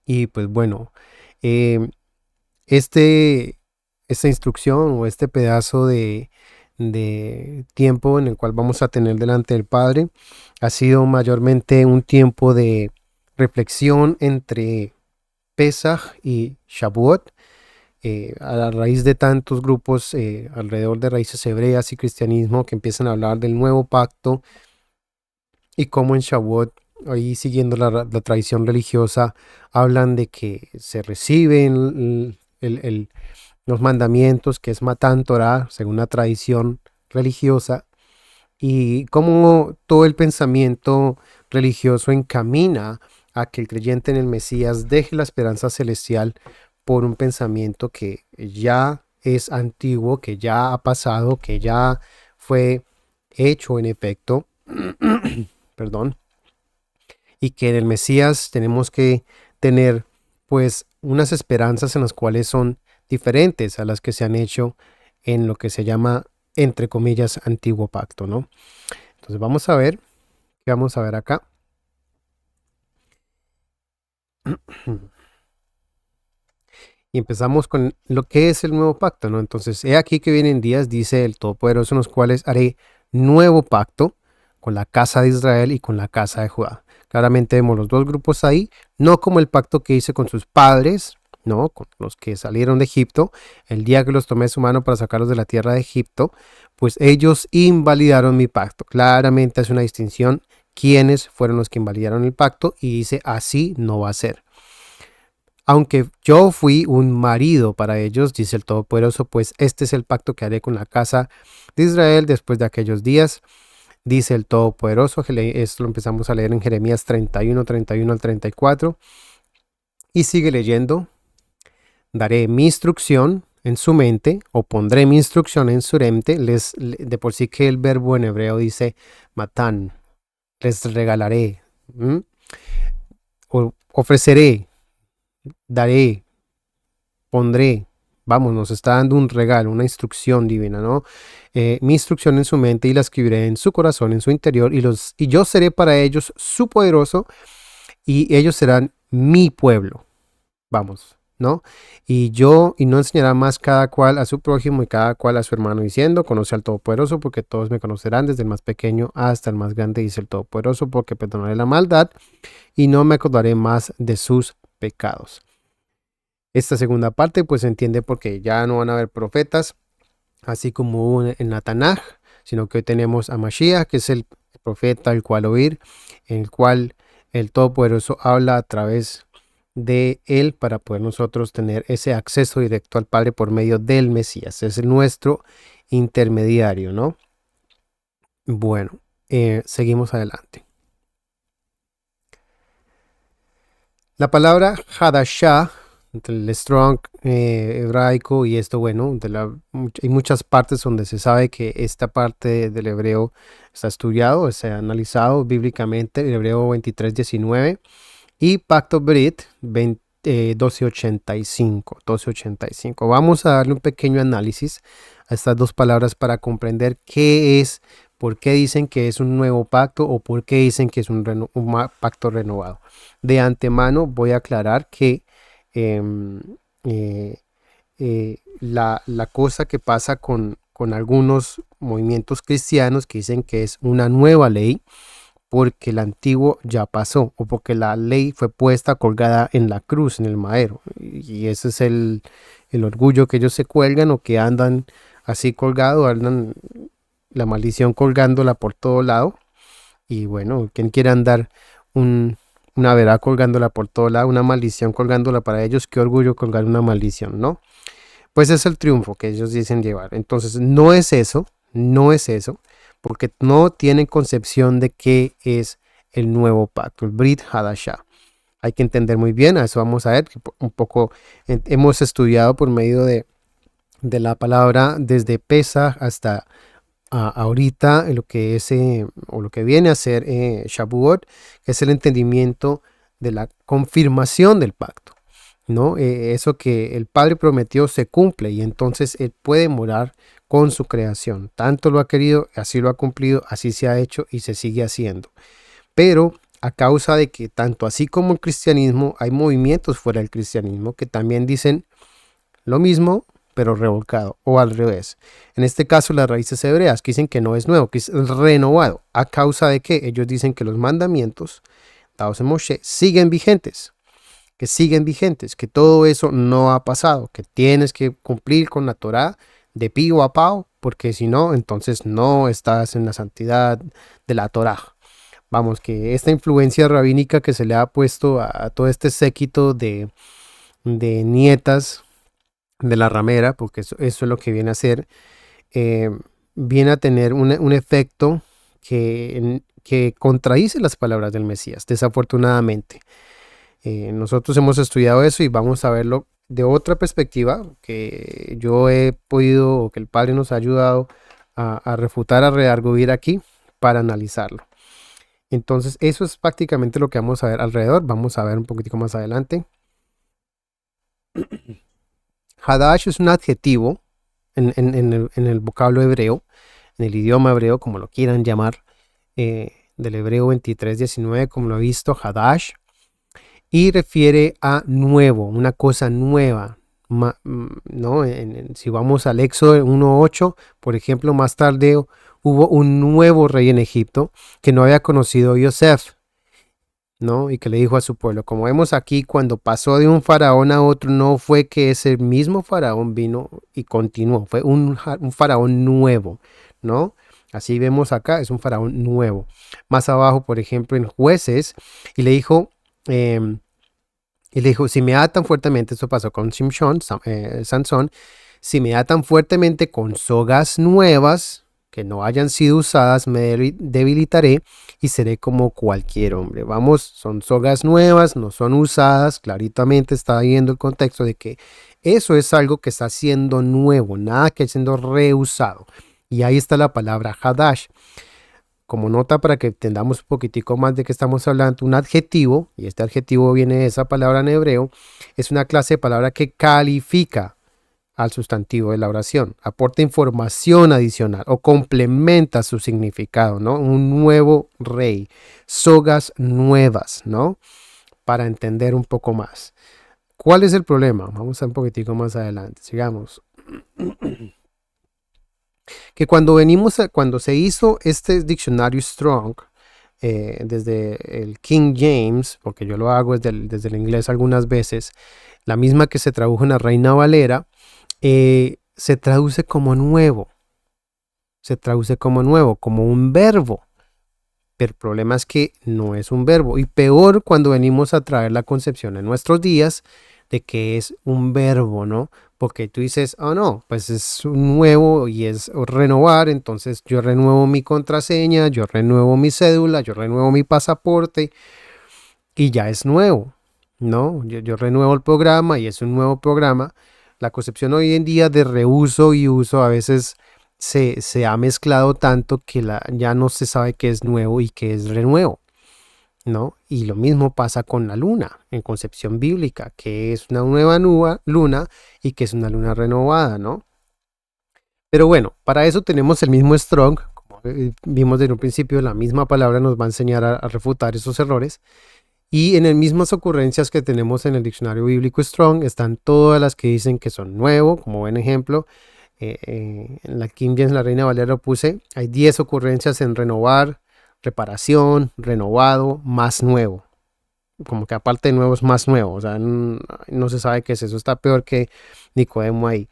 Y pues bueno, eh, este, esta instrucción o este pedazo de tiempo en el cual vamos a tener delante del Padre ha sido mayormente un tiempo de reflexión entre Pesaj y Shavuot, a la raíz de tantos grupos alrededor de raíces hebreas y cristianismo que empiezan a hablar del nuevo pacto y cómo en Shavuot, ahí siguiendo la tradición religiosa, hablan de que se reciben los mandamientos, que es Matan Torah, según la tradición religiosa, y cómo todo el pensamiento religioso encamina a que el creyente en el Mesías deje la esperanza celestial por un pensamiento que ya es antiguo, que ya ha pasado, que ya fue hecho en efecto, perdón, y que en el Mesías tenemos que tener pues unas esperanzas en las cuales son diferentes a las que se han hecho en lo que se llama, entre comillas, antiguo pacto, ¿no? Entonces vamos a ver, ¿qué vamos a ver acá? Y empezamos con lo que es el nuevo pacto, ¿no? Entonces, he aquí que vienen días, dice el Todopoderoso, en los cuales haré nuevo pacto con la casa de Israel y con la casa de Judá. Claramente vemos los dos grupos ahí, no como el pacto que hice con sus padres, ¿no? Con los que salieron de Egipto, el día que los tomé de su mano para sacarlos de la tierra de Egipto, pues ellos invalidaron mi pacto. Claramente hace una distinción quiénes fueron los que invalidaron el pacto y dice así no va a ser. Aunque yo fui un marido para ellos, dice el Todopoderoso, pues este es el pacto que haré con la casa de Israel después de aquellos días, dice el Todopoderoso. Esto lo empezamos a leer en Jeremías 31, 31 al 34. Y sigue leyendo, daré mi instrucción en su mente, o pondré mi instrucción en su mente. De por sí que el verbo en hebreo dice matan, les regalaré, o ofreceré, daré, pondré. Vamos, nos está dando un regalo, una instrucción divina, ¿no? Mi instrucción en su mente y la escribiré en su corazón, en su interior, y yo seré para ellos su poderoso y ellos serán mi pueblo. Vamos, ¿no? Y no enseñará más cada cual a su prójimo y cada cual a su hermano, diciendo, conoce al Todopoderoso, porque todos me conocerán, desde el más pequeño hasta el más grande, dice el Todopoderoso, porque perdonaré la maldad y no me acordaré más de sus pecados. Esta segunda parte pues se entiende porque ya no van a haber profetas, así como hubo en la Tanaj, sino que hoy tenemos a Mashiach, que es el profeta al cual oír, en el cual el Todopoderoso habla a través de él para poder nosotros tener ese acceso directo al Padre por medio del Mesías. Es nuestro intermediario, ¿no? Bueno, seguimos adelante. La palabra Hadashah, entre el Strong hebraico y esto, bueno, hay muchas partes donde se sabe que esta parte del hebreo está estudiado, se ha analizado bíblicamente, el hebreo 23:19 y Pacto Brit 12:85, 12:85. Vamos a darle un pequeño análisis a estas dos palabras para comprender qué es, por qué dicen que es un nuevo pacto o por qué dicen que es un pacto renovado. De antemano voy a aclarar que em, eh, la cosa que pasa con algunos movimientos cristianos que dicen que es una nueva ley, porque el antiguo ya pasó o porque la ley fue puesta colgada en la cruz, en el madero. Y ese es el orgullo que ellos se cuelgan o que andan así colgado, andan la maldición colgándola por todo lado. Y bueno, ¿quién quiere andar un, una verá colgándola por todo lado, una maldición colgándola para ellos? Qué orgullo colgar una maldición, ¿no? Pues es el triunfo que ellos dicen llevar. Entonces, no es eso, no es eso, porque no tienen concepción de qué es el nuevo pacto, el Brit Hadashah. Hay que entender muy bien, a eso vamos a ver, que un poco hemos estudiado por medio de la palabra desde Pesach hasta ahorita lo que es o lo que viene a ser Shavuot, que es el entendimiento de la confirmación del pacto. ¿No? Eso que el Padre prometió se cumple y entonces Él puede morar con su creación. Tanto lo ha querido, así lo ha cumplido, así se ha hecho y se sigue haciendo. Pero a causa de que tanto así como el cristianismo, hay movimientos fuera del cristianismo que también dicen lo mismo, pero revolcado o al revés. En este caso, las raíces hebreas que dicen que no es nuevo, que es renovado. ¿A causa de que ellos dicen que los mandamientos dados en Moshe siguen vigentes? Que todo eso no ha pasado, que tienes que cumplir con la Torá de pío a pao, porque si no, entonces no estás en la santidad de la Torá. Vamos, que esta influencia rabínica que se le ha puesto a todo este séquito de nietas de la ramera, porque eso es lo que viene a ser, eh, viene a tener un efecto que contradice las palabras del Mesías, desafortunadamente. Nosotros hemos estudiado eso y vamos a verlo de otra perspectiva que yo he podido, o que el Padre nos ha ayudado a refutar, a redarguir aquí para analizarlo. Entonces, eso es prácticamente lo que vamos a ver alrededor. Vamos a ver un poquitico más adelante. Hadash es un adjetivo en el vocablo hebreo, en el idioma hebreo, como lo quieran llamar, del hebreo 23:19, como lo he visto, Hadash, y refiere a nuevo, una cosa nueva. ¿No? Si vamos al Éxodo 1:8, por ejemplo, más tarde hubo un nuevo rey en Egipto que no había conocido a Yosef, ¿no? Y que le dijo a su pueblo, como vemos aquí, cuando pasó de un faraón a otro, no fue que ese mismo faraón vino y continuó, fue un faraón nuevo, ¿no? Así vemos acá, es un faraón nuevo. Más abajo, por ejemplo, en Jueces, y le dijo, si me atan fuertemente, esto pasó con Sansón, si me atan fuertemente con sogas nuevas, que no hayan sido usadas, me debilitaré y seré como cualquier hombre. Vamos, son sogas nuevas, no son usadas. Claritamente está viendo el contexto de que eso es algo que está siendo nuevo, nada que siendo reusado. Y ahí está la palabra Hadash. Como nota para que entendamos un poquitico más de qué estamos hablando, un adjetivo, y este adjetivo viene de esa palabra en hebreo, es una clase de palabra que califica al sustantivo de la oración, aporta información adicional o complementa su significado, ¿no? Un nuevo rey, sogas nuevas, ¿no? Para entender un poco más. ¿Cuál es el problema? Vamos a un poquitico más adelante, sigamos. Que cuando se hizo este diccionario Strong, desde el King James, porque yo lo hago desde el inglés algunas veces, la misma que se tradujo en la Reina Valera, se traduce como nuevo. Se traduce como nuevo, como un verbo. Pero el problema es que no es un verbo. Y peor cuando venimos a traer la concepción en nuestros días de que es un verbo, ¿no? Porque tú dices, oh no, pues es un nuevo y es renovar, entonces yo renuevo mi contraseña, yo renuevo mi cédula, yo renuevo mi pasaporte y ya es nuevo, ¿no? Yo renuevo el programa y es un nuevo programa. La concepción hoy en día de reuso y uso a veces se ha mezclado tanto que ya no se sabe qué es nuevo y qué es renuevo, ¿no? Y lo mismo pasa con la luna en concepción bíblica, que es una nueva luna y que es una luna renovada, ¿no? Pero bueno, para eso tenemos el mismo Strong, como vimos desde un principio, la misma palabra nos va a enseñar a refutar esos errores. Y en las mismas ocurrencias que tenemos en el diccionario bíblico Strong están todas las que dicen que son nuevo, como buen ejemplo. En la King James, la Reina Valera, lo puse, hay 10 ocurrencias en renovar, reparación, renovado, más nuevo. Como que aparte de nuevo es más nuevo, o sea, no se sabe qué es eso, está peor que Nicodemo ahí.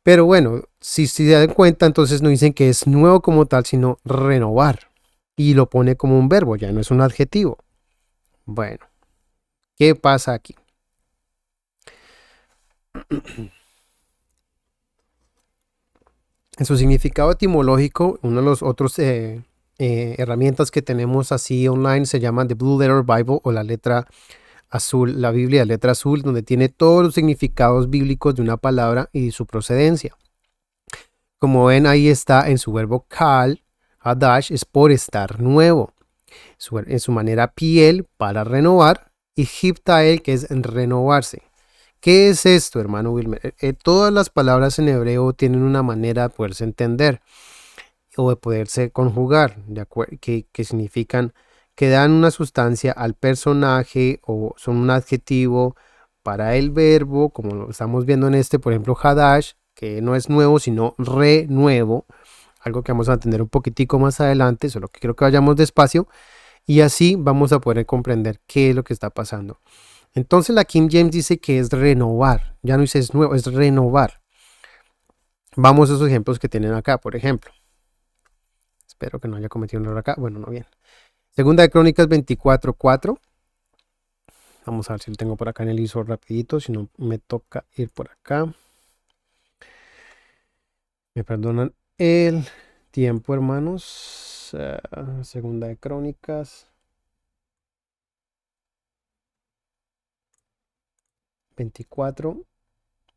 Pero bueno, si se dan cuenta, entonces no dicen que es nuevo como tal, sino renovar. Y lo pone como un verbo, ya no es un adjetivo. Bueno, ¿qué pasa aquí? En su significado etimológico, uno de los otros herramientas que tenemos así online se llama The Blue Letter Bible, o la letra azul, la Biblia, letra azul, donde tiene todos los significados bíblicos de una palabra y su procedencia. Como ven, ahí está en su verbo kal, hadash, es por estar nuevo. En su manera piel, para renovar, y hiptael, que es renovarse. ¿Qué es esto, hermano Wilmer? Todas las palabras en hebreo tienen una manera de poderse entender o de poderse conjugar, que significan que dan una sustancia al personaje o son un adjetivo para el verbo, como lo estamos viendo en este, por ejemplo, Hadash, que no es nuevo, sino renuevo, algo que vamos a entender un poquitico más adelante, solo que quiero que vayamos despacio, y así vamos a poder comprender qué es lo que está pasando. Entonces la King James dice que es renovar, ya no dice es nuevo, es renovar. Vamos a esos ejemplos que tienen acá, por ejemplo. Espero que no haya cometido un error acá. Bueno, no bien. Segunda de Crónicas 24:4. Vamos a ver si lo tengo por acá en el ISO rapidito, si no me toca ir por acá. Me perdonan el tiempo, hermanos. Segunda de Crónicas 24.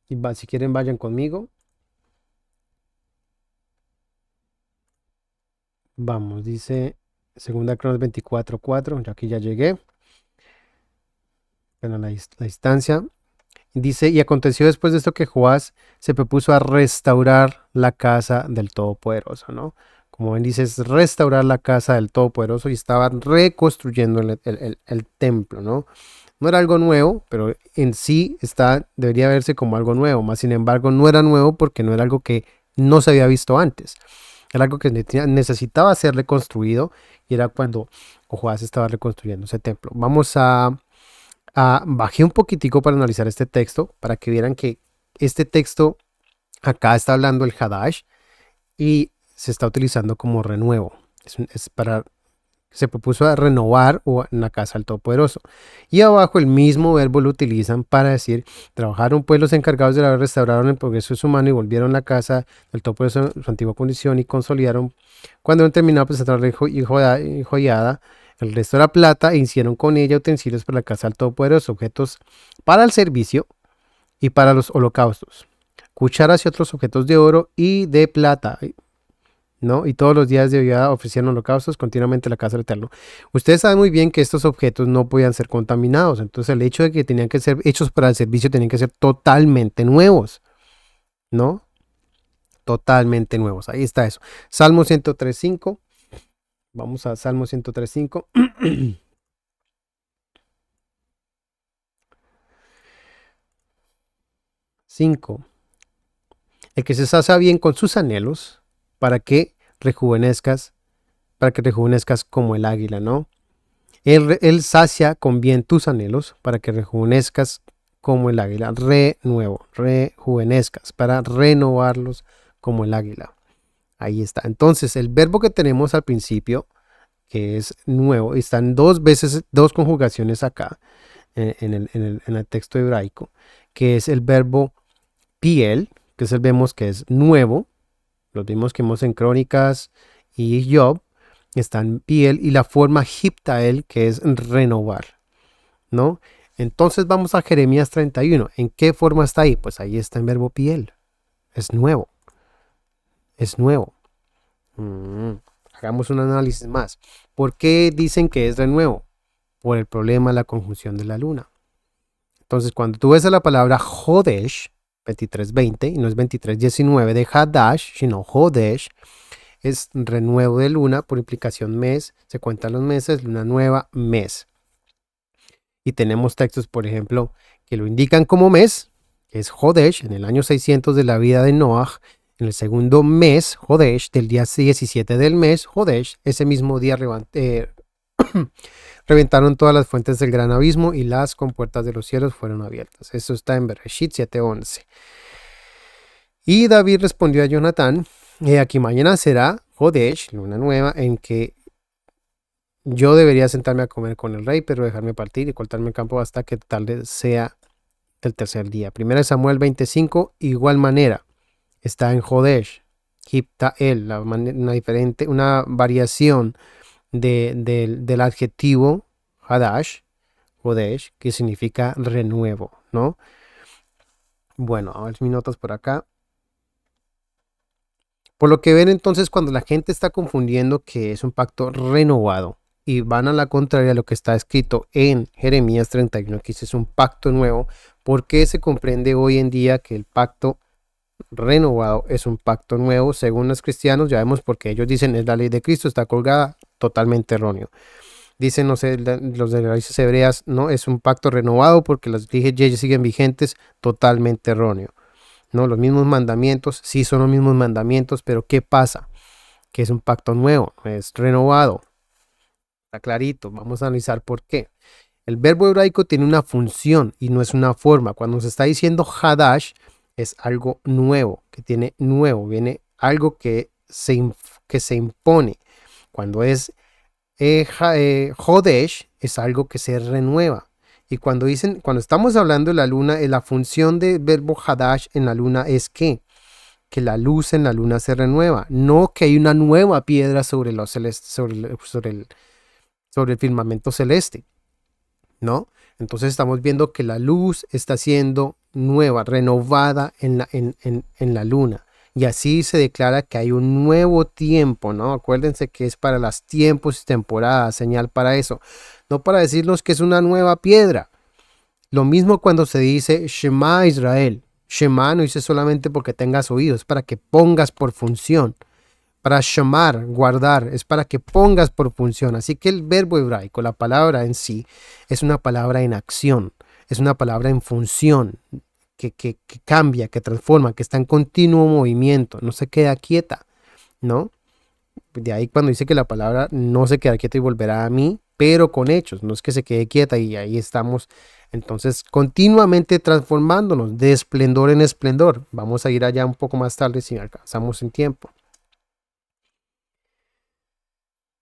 Y si quieren vayan conmigo. Vamos, dice Segunda de Crónicas 24:4. Ya aquí ya llegué. Bueno, la distancia. Dice, y aconteció después de esto que Joás se propuso a restaurar la casa del Todopoderoso, ¿no? Como ven, dice, es restaurar la casa del Todopoderoso y estaban reconstruyendo el templo, ¿no? No era algo nuevo, pero en sí debería verse como algo nuevo, más sin embargo no era nuevo porque no era algo que no se había visto antes. Era algo que necesitaba ser reconstruido y era cuando Joás estaba reconstruyendo ese templo. Vamos a bajé un poquitico para analizar este texto, para que vieran que este texto acá está hablando el Hadash y se está utilizando como renuevo. Se propuso a renovar en la casa del Todopoderoso. Y abajo el mismo verbo lo utilizan para decir, trabajaron pues los encargados de la obra, restauraron el progreso de su mano y volvieron la casa del Todopoderoso en su antigua condición y consolidaron, cuando han terminado pues y joyada el resto de la plata e hicieron con ella utensilios para la casa del Todopoderoso, objetos para el servicio y para los holocaustos, cucharas y otros objetos de oro y de plata, ¿no? Y todos los días de vida ofrecían holocaustos continuamente a la casa del Eterno. Ustedes saben muy bien que estos objetos no podían ser contaminados, entonces el hecho de que tenían que ser hechos para el servicio tenían que ser totalmente nuevos, ¿no? Totalmente nuevos. Ahí está eso. Salmo 103.5. Vamos a Salmo 103.5. 5. El que se sacia bien con sus anhelos para que rejuvenezcas como el águila, ¿no? Él sacia con bien tus anhelos para que rejuvenezcas como el águila. Rejuvenezcas, para renovarlos como el águila. Ahí está. Entonces, el verbo que tenemos al principio, que es nuevo, están dos conjugaciones acá en el texto hebraico, que es el verbo piel, que es el vemos que es nuevo, los vimos que vemos en Crónicas y Job, están piel, y la forma hiptael, que es renovar, ¿no? Entonces vamos a Jeremías 31. ¿En qué forma está ahí? Pues ahí está en verbo piel. Es nuevo. Es nuevo. Hagamos un análisis más. ¿Por qué dicen que es de nuevo? Por el problema de la conjunción de la luna. Entonces, cuando tú ves a la palabra Hodesh, 23:20, y no es 23:19 de Hadash, sino Hodesh, es renuevo de luna, por implicación mes, se cuentan los meses, luna nueva, mes. Y tenemos textos, por ejemplo, que lo indican como mes, que es Hodesh, en el año 600 de la vida de Noah, en el segundo mes, Hodesh, del día 17 del mes, Hodesh, ese mismo día reventaron todas las fuentes del gran abismo y las compuertas de los cielos fueron abiertas. Eso está en Bereshit 7:11. Y David respondió a Jonatán, aquí mañana será Hodesh, luna nueva, en que yo debería sentarme a comer con el rey, pero dejarme partir y cortarme el campo hasta que tal vez sea el tercer día. Primera de Samuel 25, igual manera, está en Hodesh, Hiptael, una variación del adjetivo Hadash, Hodesh, que significa renuevo, ¿no? Bueno, a ver mis notas por acá. Por lo que ven entonces, cuando la gente está confundiendo que es un pacto renovado y van a la contraria a lo que está escrito en Jeremías 31, que es un pacto nuevo, ¿por qué se comprende hoy en día que el pacto renovado es un pacto nuevo? Según los cristianos, ya vemos porque ellos dicen es la ley de Cristo, está colgada, totalmente erróneo. Dicen los de raíces hebreas, no, es un pacto renovado porque las leyes siguen vigentes, totalmente erróneo. No, los mismos mandamientos, sí son los mismos mandamientos, pero ¿qué pasa? Que es un pacto nuevo, es renovado. Está clarito, vamos a analizar por qué. El verbo hebraico tiene una función y no es una forma. Cuando se está diciendo Hadash, es algo nuevo, que tiene nuevo, viene algo que se impone. Cuando es Hodesh, es algo que se renueva. Y cuando estamos hablando de la luna, la función del verbo Hadash en la luna es que la luz en la luna se renueva, no que hay una nueva piedra sobre el firmamento celeste. ¿No? Entonces estamos viendo que la luz está siendo nueva, renovada en la luna. Y así se declara que hay un nuevo tiempo, ¿no? Acuérdense que es para los tiempos y temporadas, señal para eso. No para decirnos que es una nueva piedra. Lo mismo cuando se dice Shema Israel. Shema no dice solamente porque tengas oídos, es para que pongas por función. Para shamar, guardar, es para que pongas por función. Así que el verbo hebraico, la palabra en sí, es una palabra en acción, es una palabra en función, que cambia, que transforma, que está en continuo movimiento, no se queda quieta, ¿no? De ahí cuando dice que la palabra no se queda quieta y volverá a mí, pero con hechos, no es que se quede quieta y ahí estamos. Entonces, continuamente transformándonos de esplendor en esplendor. Vamos a ir allá un poco más tarde si alcanzamos en tiempo.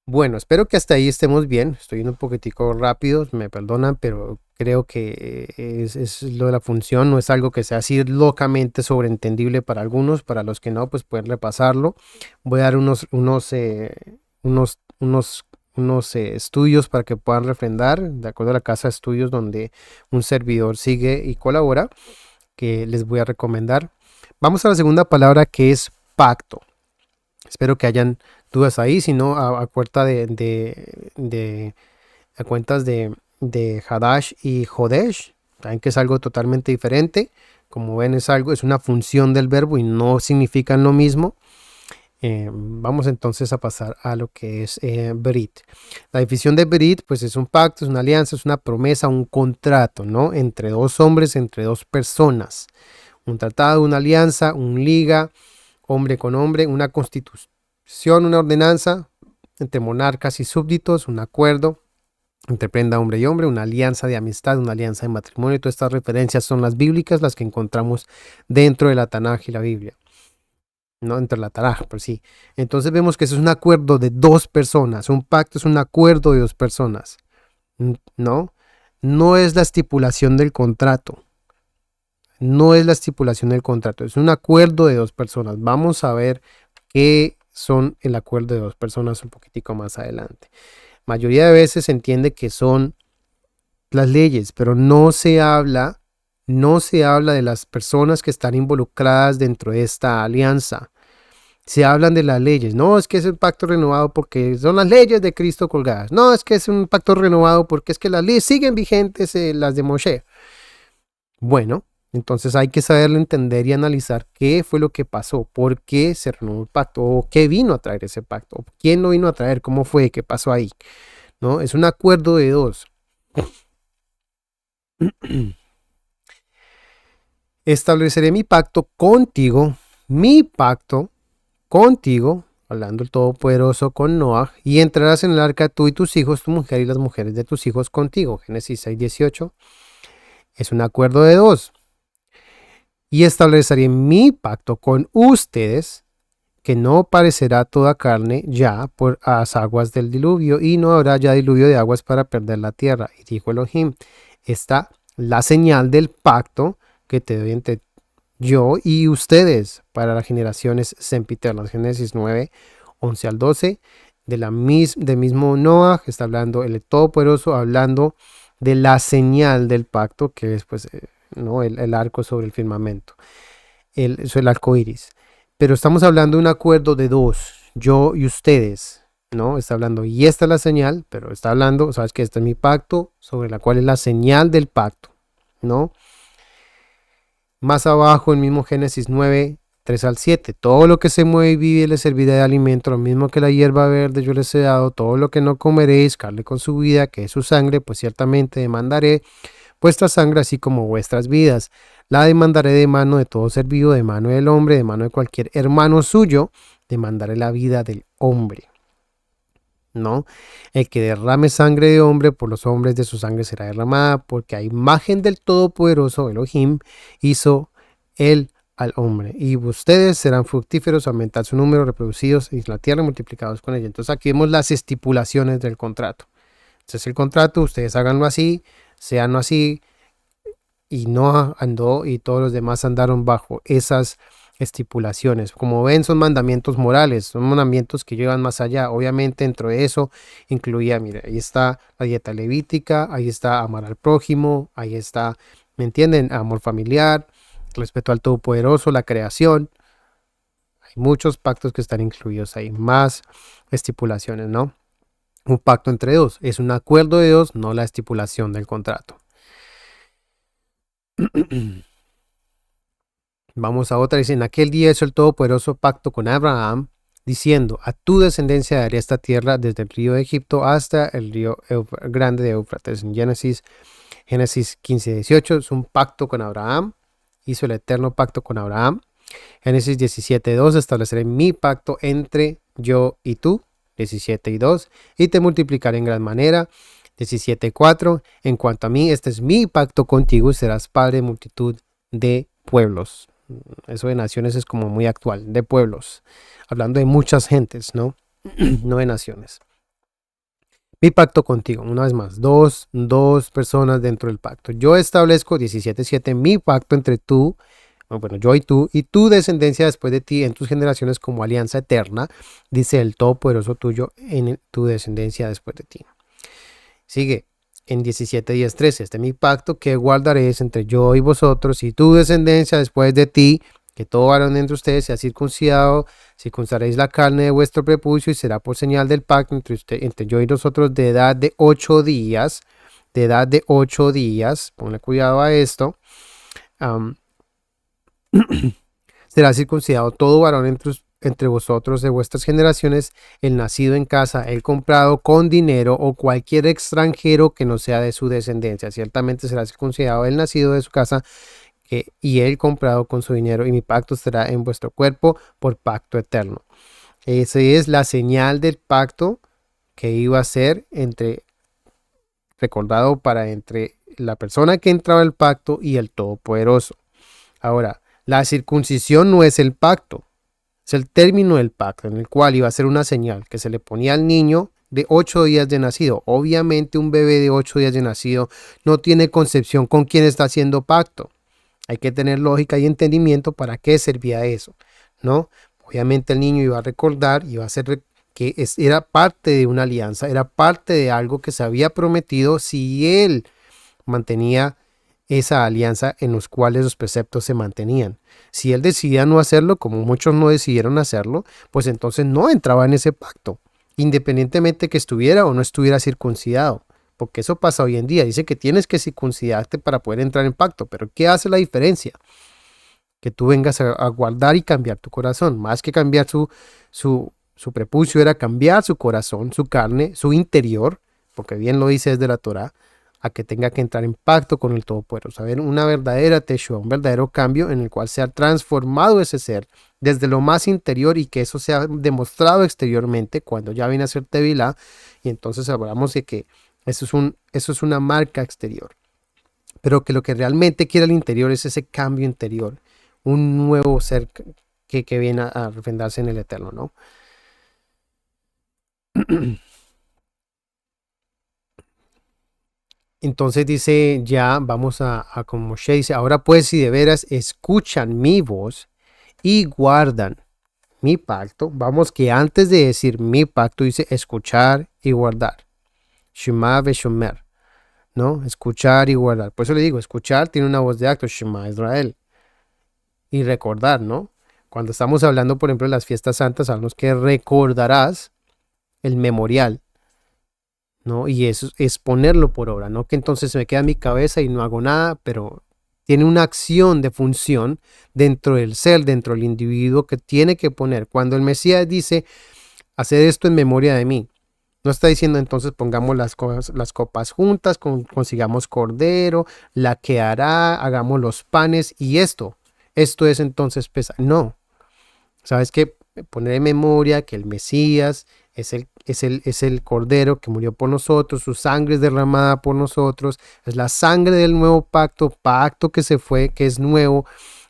Bueno, espero que hasta ahí estemos bien. Estoy yendo un poquitico rápido, me perdonan, pero creo que es lo de la función, no es algo que sea así locamente sobreentendible para algunos, para los que no, pues pueden repasarlo. Voy a dar unos estudios para que puedan refrendar, de acuerdo a la casa de estudios donde un servidor sigue y colabora, que les voy a recomendar. Vamos a la segunda palabra, que es pacto. Espero que hayan dudas ahí, si no, a cuentas de Hadash y Hodesh, saben que es algo totalmente diferente. Como ven, es una función del verbo y no significan lo mismo. Vamos entonces a pasar a lo que es Brit. La definición de Brit, pues es un pacto, es una alianza, es una promesa, un contrato, ¿no? Entre dos hombres, entre dos personas. Un tratado, una alianza, un liga, hombre con hombre, una constitución, una ordenanza entre monarcas y súbditos, un acuerdo entre prenda hombre y hombre, una alianza de amistad, una alianza de matrimonio. Todas estas referencias son las bíblicas, las que encontramos dentro de la Tanaj y la Biblia. No entre la Tanaj, pero sí. Entonces vemos que eso es un acuerdo de dos personas. Un pacto es un acuerdo de dos personas. ¿No? No es la estipulación del contrato. No es la estipulación del contrato, es un acuerdo de dos personas. Vamos a ver qué son el acuerdo de dos personas un poquitico más adelante. Mayoría de veces se entiende que son las leyes, pero no se habla de las personas que están involucradas dentro de esta alianza. Se hablan de las leyes. No, es que es un pacto renovado porque son las leyes de Cristo colgadas. No, es que es un pacto renovado porque es que las leyes siguen vigentes, las de Moshe. Bueno, entonces hay que saberlo entender y analizar qué fue lo que pasó, por qué se renovó el pacto, o qué vino a traer ese pacto, o quién lo vino a traer, cómo fue, qué pasó ahí. ¿No? Es un acuerdo de dos. Estableceré mi pacto contigo, hablando el Todopoderoso con Noah, y entrarás en el arca tú y tus hijos, tu mujer y las mujeres de tus hijos contigo. Génesis 6:18. Es un acuerdo de dos. Y estableceré mi pacto con ustedes, que no parecerá toda carne ya por las aguas del diluvio, y no habrá ya diluvio de aguas para perder la tierra. Y dijo Elohim, está la señal del pacto que te doy entre yo y ustedes para las generaciones sempiternas. Génesis 9:11-12. Del mismo Noah, está hablando el Todopoderoso, hablando de la señal del pacto, que es pues, ¿no? el arco sobre el firmamento, el arco iris. Pero estamos hablando de un acuerdo de dos, yo y ustedes, ¿no? Está hablando, y esta es la señal, pero está hablando, sabes que este es mi pacto, sobre la cual es la señal del pacto, ¿no? Más abajo, el mismo Génesis 9, 3 al 7. Todo lo que se mueve y vive le serviré de alimento, lo mismo que la hierba verde yo les he dado. Todo lo que no comeréis, carne con su vida, que es su sangre, pues ciertamente demandaré vuestra sangre así como vuestras vidas. La demandaré de mano de todo ser vivo, de mano del hombre, de mano de cualquier hermano suyo, demandaré la vida del hombre. ¿No? El que derrame sangre de hombre, por los hombres de su sangre será derramada, porque a imagen del Todopoderoso Elohim hizo él al hombre. Y ustedes serán fructíferos, aumentar su número, reproducidos en la tierra, multiplicados con ella. Entonces aquí vemos las estipulaciones del contrato. Entonces el contrato, ustedes háganlo así, seanlo así, y no andó, y todos los demás andaron bajo esas estipulaciones. Como ven, son mandamientos morales, son mandamientos que llevan más allá. Obviamente dentro de eso incluía, mire, ahí está la dieta levítica, ahí está amar al prójimo, ahí está, ¿me entienden? Amor familiar, respeto al Todopoderoso, la creación. Hay muchos pactos que están incluidos ahí, más estipulaciones, ¿no? Un pacto entre dos, es un acuerdo de dos, no la estipulación del contrato. Vamos a otra, dice, en aquel día hizo el Todopoderoso pacto con Abraham, diciendo, a tu descendencia daré esta tierra desde el río de Egipto hasta el río grande de Éufrates. En Génesis 15, 18 es un pacto con Abraham, hizo el eterno pacto con Abraham. Génesis 17, 2, estableceré mi pacto entre yo y tú, 17 y 2, y te multiplicaré en gran manera. 17:4, en cuanto a mí, este es mi pacto contigo, serás padre de multitud de pueblos. Eso de naciones es como muy actual, de pueblos, hablando de muchas gentes, ¿no? No de naciones. Mi pacto contigo, una vez más, dos personas dentro del pacto. Yo establezco, 17:7, mi pacto entre tú, bueno, yo y tu descendencia después de ti en tus generaciones como alianza eterna, dice el Todopoderoso tuyo en tu descendencia después de ti. Sigue en 17:10-13, este es mi pacto que guardaréis entre yo y vosotros y tu descendencia después de ti, que todo varón entre ustedes sea circuncidado, circuncidaréis la carne de vuestro prepucio y será por señal del pacto entre yo y nosotros de edad de 8 días, ponle cuidado a esto, será circuncidado todo varón entre vosotros de vuestras generaciones, el nacido en casa, el comprado con dinero o cualquier extranjero que no sea de su descendencia. Ciertamente será circuncidado el nacido de su casa y el comprado con su dinero, y mi pacto estará en vuestro cuerpo por pacto eterno. Esa es la señal del pacto que iba a ser recordado entre la persona que entraba al pacto y el Todopoderoso. Ahora, la circuncisión no es el pacto, es el término del pacto en el cual iba a ser una señal que se le ponía al niño de 8 días de nacido. Obviamente un bebé de 8 días de nacido no tiene concepción con quién está haciendo pacto. Hay que tener lógica y entendimiento para qué servía eso, ¿no? Obviamente el niño iba a recordar, iba a ser que era parte de una alianza, era parte de algo que se había prometido si él mantenía esa alianza en los cuales los preceptos se mantenían. Si él decidía no hacerlo, como muchos no decidieron hacerlo, pues entonces no entraba en ese pacto, independientemente que estuviera o no estuviera circuncidado, porque eso pasa hoy en día. Dice que tienes que circuncidarte para poder entrar en pacto, pero ¿qué hace la diferencia? Que tú vengas a guardar y cambiar tu corazón, más que cambiar su prepucio, era cambiar su corazón, su carne, su interior, porque bien lo dice desde la Torá, a que tenga que entrar en pacto con el Todopoderoso, a ver una verdadera Teshua, un verdadero cambio en el cual se ha transformado ese ser desde lo más interior y que eso se ha demostrado exteriormente cuando ya viene a ser Tevilá, y entonces hablamos de que eso es una marca exterior, pero que lo que realmente quiere el interior es ese cambio interior, un nuevo ser que viene a refrendarse en el Eterno, ¿no? Entonces dice, ya vamos a como Moshe dice, ahora pues si de veras escuchan mi voz y guardan mi pacto, vamos que antes de decir mi pacto dice escuchar y guardar. Shema veshomer, ¿no? Escuchar y guardar. Por eso le digo, escuchar tiene una voz de acto, Shema Israel. Y recordar, ¿no? Cuando estamos hablando, por ejemplo, de las fiestas santas, hablamos que recordarás el memorial, ¿no? Y eso es ponerlo por obra, ¿no? Que entonces se me queda en mi cabeza y no hago nada, pero tiene una acción de función dentro del ser, dentro del individuo que tiene que poner. Cuando el Mesías dice, hacer esto en memoria de mí, no está diciendo entonces pongamos las copas juntas, consigamos cordero, la que hará, hagamos los panes y esto es entonces pesar. No, sabes que poner en memoria que el Mesías es el cordero que murió por nosotros, su sangre es derramada por nosotros, es la sangre del nuevo pacto que se fue, que es nuevo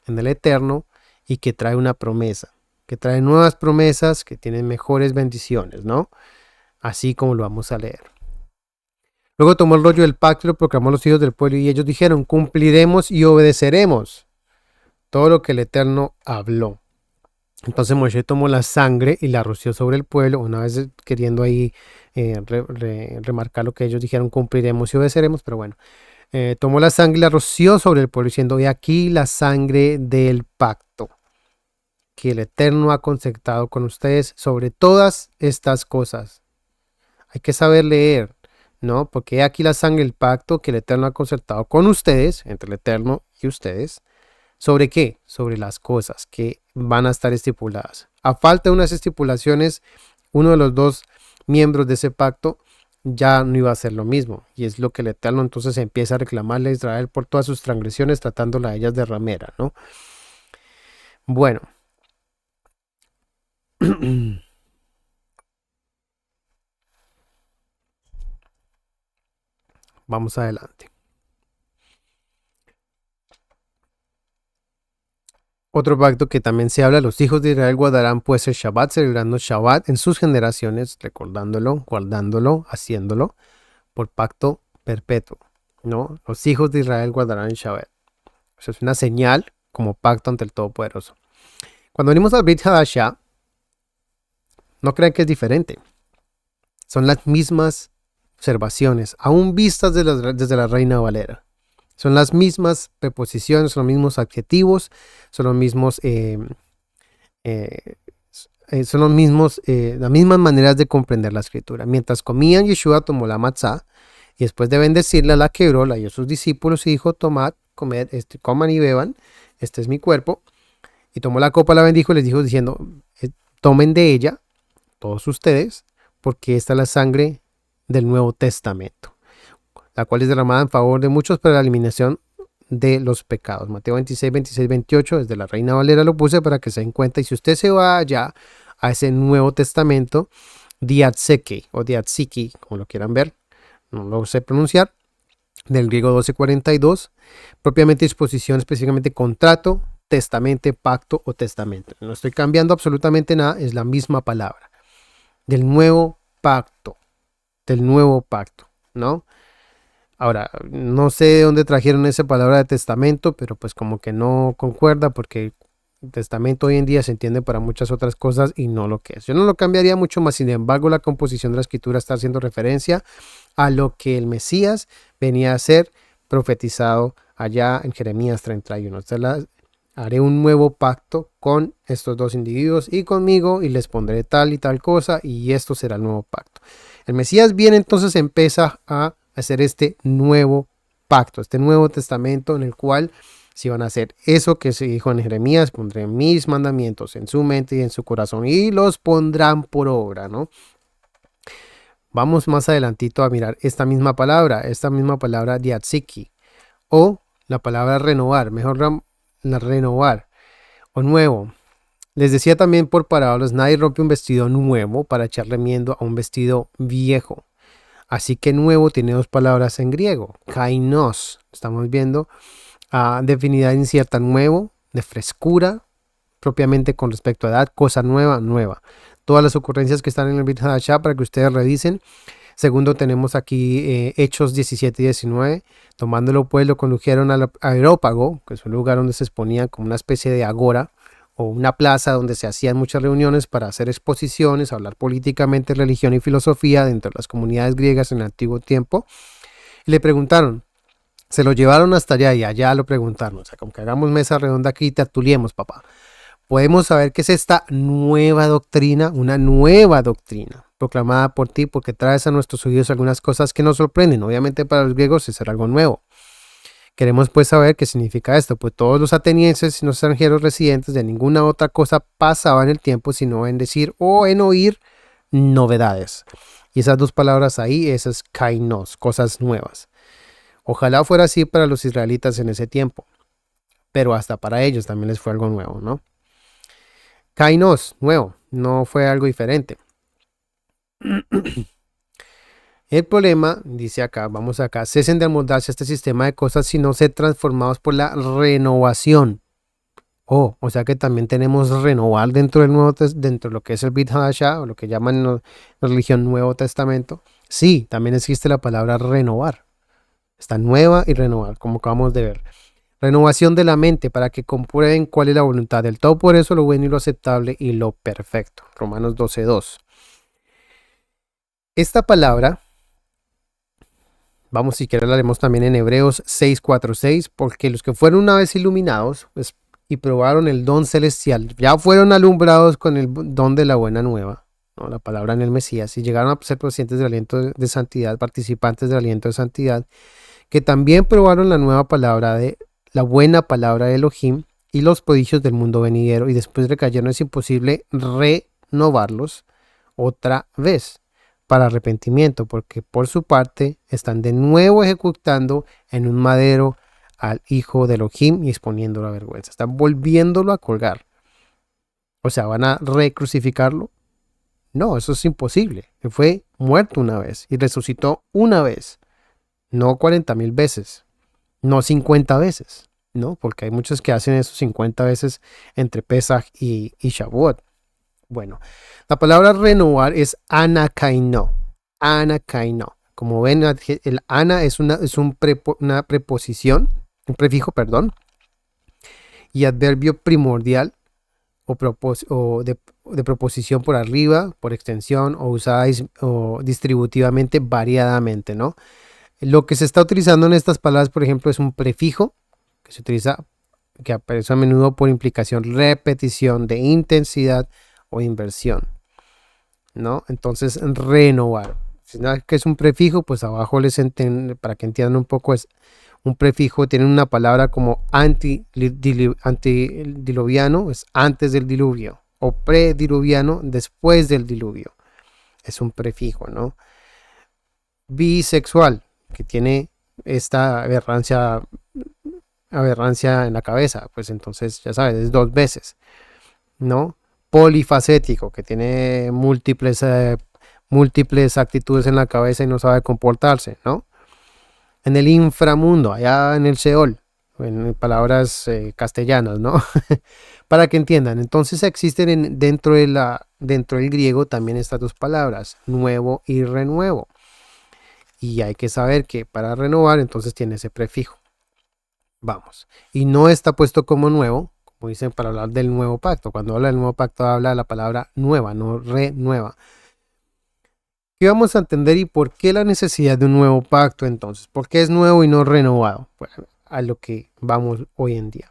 en el eterno y que trae una promesa, que trae nuevas promesas que tienen mejores bendiciones, ¿no? Así como lo vamos a leer. Luego tomó el rollo del pacto y lo proclamó a los hijos del pueblo y ellos dijeron, cumpliremos y obedeceremos todo lo que el Eterno habló. Entonces Moshe tomó la sangre y la roció sobre el pueblo, una vez queriendo ahí remarcar lo que ellos dijeron, cumpliremos y obedeceremos, pero bueno. Tomó la sangre y la roció sobre el pueblo diciendo, he aquí la sangre del pacto que el Eterno ha concertado con ustedes sobre todas estas cosas. Hay que saber leer, ¿no? Porque aquí la sangre del pacto que el Eterno ha concertado con ustedes, entre el Eterno y ustedes. ¿Sobre qué? Sobre las cosas que van a estar estipuladas. A falta de unas estipulaciones, uno de los dos miembros de ese pacto ya no iba a hacer lo mismo. Y es lo que el Eterno entonces empieza a reclamarle a Israel por todas sus transgresiones, tratándola a ellas de ramera, ¿no? Bueno. Vamos adelante. Otro pacto que también se habla, los hijos de Israel guardarán pues el Shabbat, celebrando Shabbat en sus generaciones, recordándolo, guardándolo, haciéndolo, por pacto perpetuo, ¿no? Los hijos de Israel guardarán el Shabbat. Eso es una señal como pacto ante el Todopoderoso. Cuando venimos al Brit Hadashah, no crean que es diferente. Son las mismas observaciones, aún vistas desde la Reina Valera. Son las mismas preposiciones, son los mismos adjetivos, son los mismos, las mismas maneras de comprender la escritura. Mientras comían, Yeshua tomó la matzá y después de bendecirla, la quebró, la dio a sus discípulos y dijo, tomad, comed, coman y beban, este es mi cuerpo. Y tomó la copa, la bendijo y les dijo diciendo, tomen de ella, todos ustedes, porque esta es la sangre del Nuevo Testamento, la cual es derramada en favor de muchos para la eliminación de los pecados. Mateo 26, 26, 28, desde la Reina Valera lo puse para que se den cuenta. Y si usted se va allá a ese Nuevo Testamento, diatseke o diatsiki, como lo quieran ver, no lo sé pronunciar, del griego 1242, propiamente disposición, específicamente contrato, testamento, pacto o testamento. No estoy cambiando absolutamente nada, es la misma palabra. Del nuevo pacto, ¿no? Ahora, no sé de dónde trajeron esa palabra de testamento, pero pues como que no concuerda porque testamento hoy en día se entiende para muchas otras cosas y no lo que es. Yo no lo cambiaría mucho más, sin embargo, la composición de la escritura está haciendo referencia a lo que el Mesías venía a ser profetizado allá en Jeremías 31. Haré un nuevo pacto con estos dos individuos y conmigo y les pondré tal y tal cosa y esto será el nuevo pacto. El Mesías viene entonces, empieza a hacer este nuevo pacto, este nuevo testamento en el cual si van a hacer eso que se dijo en Jeremías, pondré mis mandamientos en su mente y en su corazón y los pondrán por obra, ¿no? Vamos más adelantito a mirar esta misma palabra diatsiki o la palabra renovar, mejor la renovar o nuevo. Les decía también por parábolas, nadie rompe un vestido nuevo para echarle remiendo a un vestido viejo. Así que nuevo tiene dos palabras en griego, kainos, estamos viendo, definida incierta, nuevo, de frescura, propiamente con respecto a edad, cosa nueva, nueva. Todas las ocurrencias que están en el Brit Hadashah para que ustedes revisen. Segundo, tenemos aquí Hechos 17 y 19. Tomándolo pues, lo condujeron al Areópago, que es un lugar donde se exponía como una especie de agora, o una plaza donde se hacían muchas reuniones para hacer exposiciones, hablar políticamente, religión y filosofía dentro de las comunidades griegas en el antiguo tiempo. Y le preguntaron, se lo llevaron hasta allá y allá lo preguntaron, o sea, como que hagamos mesa redonda aquí y tertuliemos, papá. Podemos saber qué es esta nueva doctrina, una nueva doctrina proclamada por ti, porque traes a nuestros oídos algunas cosas que nos sorprenden. Obviamente para los griegos es algo nuevo. Queremos pues saber qué significa esto, pues todos los atenienses y los extranjeros residentes de ninguna otra cosa pasaban el tiempo sino en decir o en oír novedades. Y esas dos palabras ahí, esas kainos, cosas nuevas. Ojalá fuera así para los israelitas en ese tiempo, pero hasta para ellos también les fue algo nuevo, ¿no? Kainos, nuevo, no fue algo diferente. El problema, dice acá, vamos acá, cesen de amoldarse a este sistema de cosas sino ser transformados por la renovación. O sea que también tenemos renovar dentro del nuevo dentro de lo que es el Brit Hadashah, o lo que llaman la religión Nuevo Testamento. Sí, también existe la palabra renovar. Está nueva y renovar, como acabamos de ver. Renovación de la mente para que comprueben cuál es la voluntad del todo, por eso lo bueno y lo aceptable y lo perfecto. Romanos 12:2. Esta palabra, vamos si quieres la leemos también en Hebreos 6:4-6, porque los que fueron una vez iluminados pues, y probaron el don celestial, ya fueron alumbrados con el don de la buena nueva, ¿no? La palabra en el Mesías, y llegaron a ser conscientes del aliento de santidad, participantes del aliento de santidad, que también probaron la nueva palabra de la buena palabra de Elohim y los prodigios del mundo venidero, y después recayeron, es imposible renovarlos otra vez para arrepentimiento, porque por su parte están de nuevo ejecutando en un madero al hijo de Elohim y exponiéndolo a vergüenza. Están volviéndolo a colgar. O sea, ¿van a recrucificarlo? No, eso es imposible. Él fue muerto una vez y resucitó una vez. No 40,000 veces. No 50 veces. No, porque hay muchos que hacen eso 50 veces entre Pesach y Shavuot. Bueno, la palabra renovar es anakaino. Anakaino. Como ven, el ana es una preposición, un prefijo, perdón, y adverbio primordial o de proposición por arriba, por extensión o usada o distributivamente variadamente, ¿no? Lo que se está utilizando en estas palabras, por ejemplo, es un prefijo que se utiliza, que aparece a menudo por implicación, repetición de intensidad o inversión, ¿no? Entonces, renovar. Si no, que es un prefijo, pues abajo para que entiendan un poco, es un prefijo, tiene una palabra como antediluviano, es antes del diluvio, o prediluviano, después del diluvio. Es un prefijo, ¿no? Bisexual, que tiene esta aberrancia en la cabeza, pues entonces ya sabes, es 2 veces, ¿no? Polifacético, que tiene múltiples actitudes en la cabeza y no sabe comportarse, ¿no? En el inframundo, allá en el Seol, en palabras castellanas, ¿no? Para que entiendan, entonces existen dentro del griego también estas dos palabras, nuevo y renuevo. Y hay que saber que para renovar entonces tiene ese prefijo. Vamos. Y no está puesto como nuevo, como dicen para hablar del nuevo pacto. Cuando habla del nuevo pacto habla de la palabra nueva, no renueva. ¿Qué vamos a entender y por qué la necesidad de un nuevo pacto entonces? ¿Por qué es nuevo y no renovado? Pues a lo que vamos hoy en día.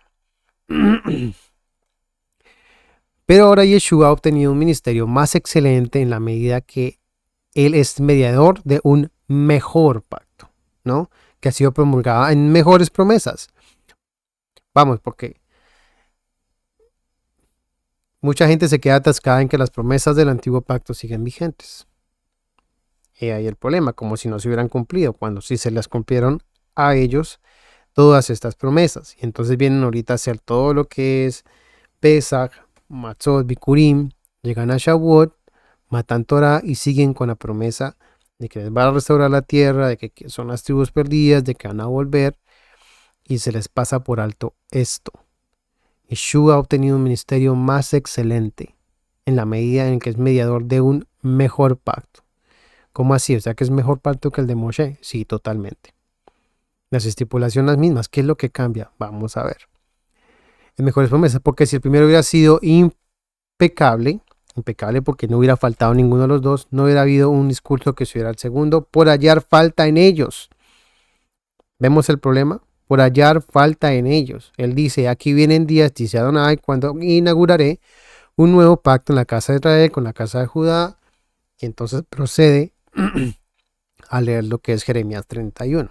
Pero ahora Yeshua ha obtenido un ministerio más excelente en la medida que él es mediador de un mejor pacto, ¿no? Que ha sido promulgada en mejores promesas. Vamos, porque mucha gente se queda atascada en que las promesas del antiguo pacto siguen vigentes. Y ahí el problema, como si no se hubieran cumplido, cuando sí se las cumplieron a ellos todas estas promesas. Y entonces vienen ahorita a hacer todo lo que es Pesach, Matzot, Bikurim, llegan a Shavuot, matan Torah y siguen con la promesa de que les va a restaurar la tierra, de que son las tribus perdidas, de que van a volver, y se les pasa por alto esto. Yeshua ha obtenido un ministerio más excelente en la medida en que es mediador de un mejor pacto. ¿Cómo así? O sea que es mejor pacto que el de Moshe. Sí, totalmente. Las estipulaciones las mismas. ¿Qué es lo que cambia? Vamos a ver. Es mejores promesas, porque si el primero hubiera sido impecable porque no hubiera faltado ninguno de los dos, no hubiera habido un discurso que subiera al segundo por hallar falta en ellos. ¿Vemos el problema? Por hallar falta en ellos. Él dice, aquí vienen días, dice Adonai, cuando inauguraré un nuevo pacto en la casa de Israel con la casa de Judá. Y entonces procede a leer lo que es Jeremías 31.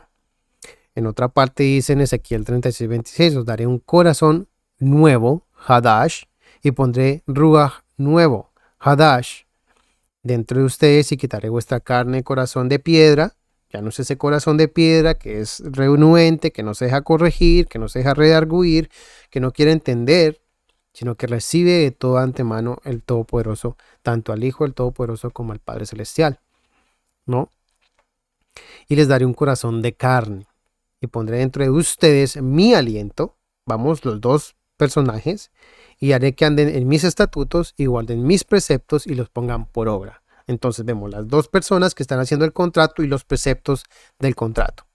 En otra parte dice en Ezequiel 36:26, os daré un corazón nuevo, Hadash, y pondré Ruach nuevo, Hadash, dentro de ustedes y quitaré vuestra carne, corazón de piedra. Ya no es ese corazón de piedra que es renuente, que no se deja corregir, que no se deja redarguir, que no quiere entender, sino que recibe de todo antemano el Todopoderoso, tanto al Hijo del Todopoderoso como al Padre Celestial, ¿no? Y les daré un corazón de carne y pondré dentro de ustedes mi aliento, vamos, los dos personajes, y haré que anden en mis estatutos y guarden mis preceptos y los pongan por obra. Entonces vemos las dos personas que están haciendo el contrato y los preceptos del contrato.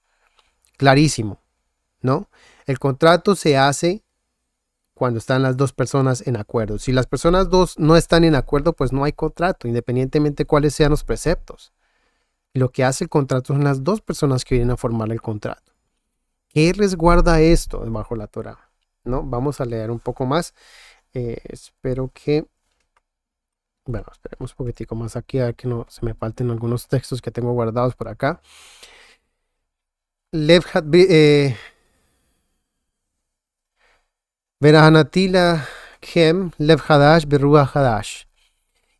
Clarísimo, ¿no? El contrato se hace cuando están las dos personas en acuerdo. Si las personas dos no están en acuerdo, pues no hay contrato, independientemente de cuáles sean los preceptos. Y lo que hace el contrato son las dos personas que vienen a formar el contrato. ¿Qué resguarda esto bajo la Torá? ¿No? Vamos a leer un poco más. Espero que... Bueno, esperemos un poquitico más aquí a ver que no se me falten algunos textos que tengo guardados por acá. Verahanatila Kem Lev Hadash Beruah Hadash.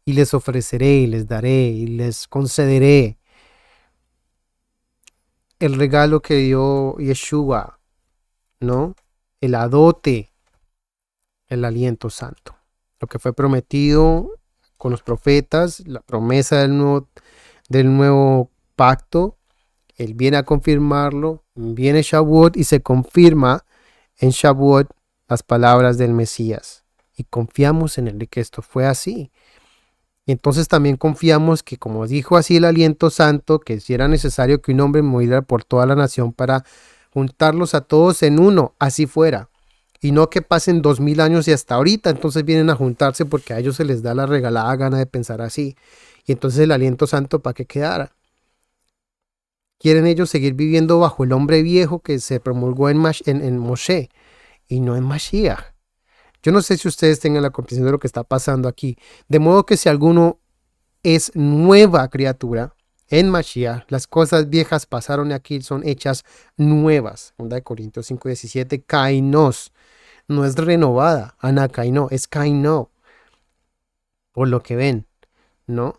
Y les ofreceré, y les daré, y les concederé el regalo que dio Yeshua, ¿no? El adote, el aliento santo. Lo que fue prometido con los profetas, la promesa del nuevo pacto, él viene a confirmarlo, viene Shavuot y se confirma en Shavuot las palabras del Mesías. Y confiamos en él de que esto fue así. Y entonces también confiamos que, como dijo así el aliento santo, que si era necesario que un hombre muriera por toda la nación para juntarlos a todos en uno, así fuera. Y no que pasen 2000 años y hasta ahorita entonces vienen a juntarse porque a ellos se les da la regalada gana de pensar así. Y entonces el aliento santo para que quedara. Quieren ellos seguir viviendo bajo el hombre viejo que se promulgó en Moshe y no en Mashiach. Yo no sé si ustedes tengan la comprensión de lo que está pasando aquí. De modo que si alguno es nueva criatura en Mashiach, las cosas viejas pasaron y aquí son hechas nuevas. 2 Corintios 5:17, kainos. No es renovada, anakaino, es kaino. Por lo que ven, ¿no?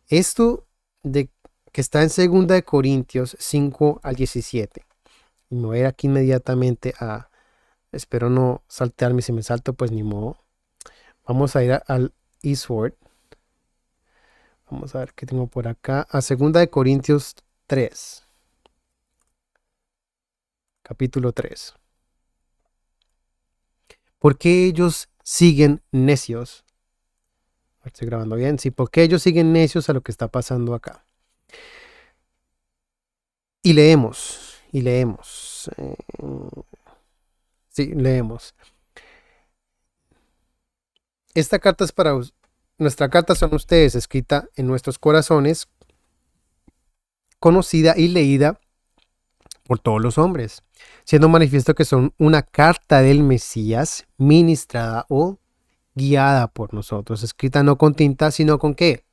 Esto de que está en 2 Corintios 5:17. Y me voy a ir aquí inmediatamente a... Espero no saltearme, si me salto pues ni modo. Vamos a ir al Eastward. Vamos a ver qué tengo por acá. A 2 Corintios 3. Capítulo 3. ¿Por qué ellos siguen necios? Estoy grabando bien. Sí, ¿por qué ellos siguen necios a lo que está pasando acá? Y leemos. Sí, leemos. Esta carta es para nuestra carta son ustedes, escrita en nuestros corazones, conocida y leída por todos los hombres, siendo manifiesto que son una carta del Mesías, ministrada o guiada por nosotros, escrita no con tinta, sino con ¿qué?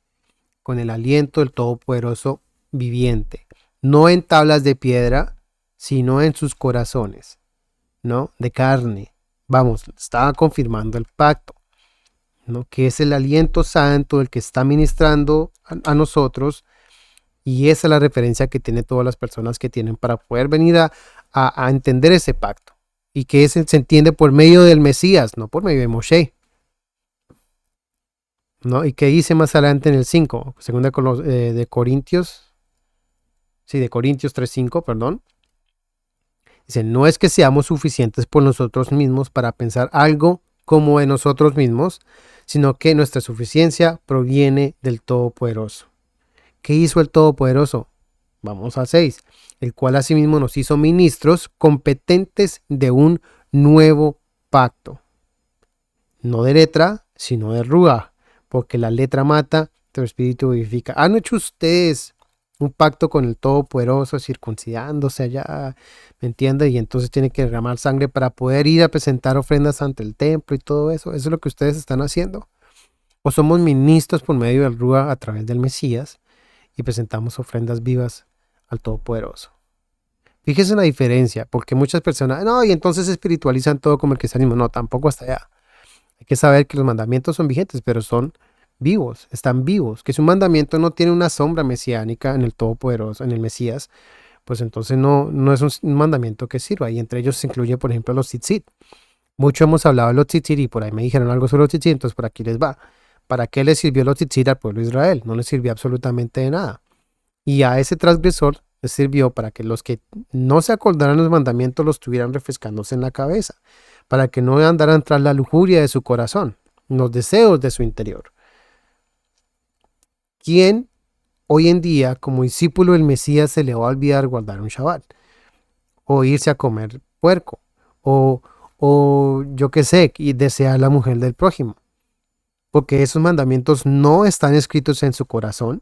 Con el aliento del Todopoderoso viviente, no en tablas de piedra, sino en sus corazones, ¿no? De carne. Vamos, estaba confirmando el pacto, ¿no? Que es el aliento santo el que está ministrando a nosotros, y esa es la referencia que tienen todas las personas que tienen para poder venir a entender ese pacto, y que ese se entiende por medio del Mesías, no por medio de Moshe, ¿no? Y que dice más adelante en el 5, segunda de Corintios, sí, de Corintios 3:5, perdón. Dice, no es que seamos suficientes por nosotros mismos para pensar algo como de nosotros mismos, sino que nuestra suficiencia proviene del Todopoderoso. ¿Qué hizo el Todopoderoso? Vamos al 6, el cual asimismo nos hizo ministros competentes de un nuevo pacto. No de letra, sino de ruach, porque la letra mata, pero el espíritu vivifica. ¿Han hecho ustedes un pacto con el Todopoderoso, circuncidándose allá, me entiende? Y entonces tiene que derramar sangre para poder ir a presentar ofrendas ante el templo y todo eso. ¿Eso es lo que ustedes están haciendo? ¿O somos ministros por medio del ruach a través del Mesías y presentamos ofrendas vivas al Todopoderoso? Fíjese en la diferencia, porque muchas personas, no, y entonces espiritualizan todo como el cristianismo. No, tampoco hasta allá. Hay que saber que los mandamientos son vigentes, pero son vivos, están vivos. Que si un mandamiento no tiene una sombra mesiánica en el Todopoderoso, en el Mesías, pues entonces no es un mandamiento que sirva. Y entre ellos se incluye, por ejemplo, los tzitzit. Mucho hemos hablado de los tzitzit y por ahí me dijeron algo sobre los tzitzit, entonces por aquí les va. ¿Para qué les sirvió los tzitzit al pueblo de Israel? No les sirvió absolutamente de nada. Y a ese transgresor les sirvió para que los que no se acordaran los mandamientos los tuvieran refrescándose en la cabeza, para que no andaran tras la lujuria de su corazón, los deseos de su interior. ¿Quién hoy en día, como discípulo del Mesías, se le va a olvidar guardar un Shabbat? O irse a comer puerco, o, o yo qué sé, y desear la mujer del prójimo. Porque esos mandamientos no están escritos en su corazón.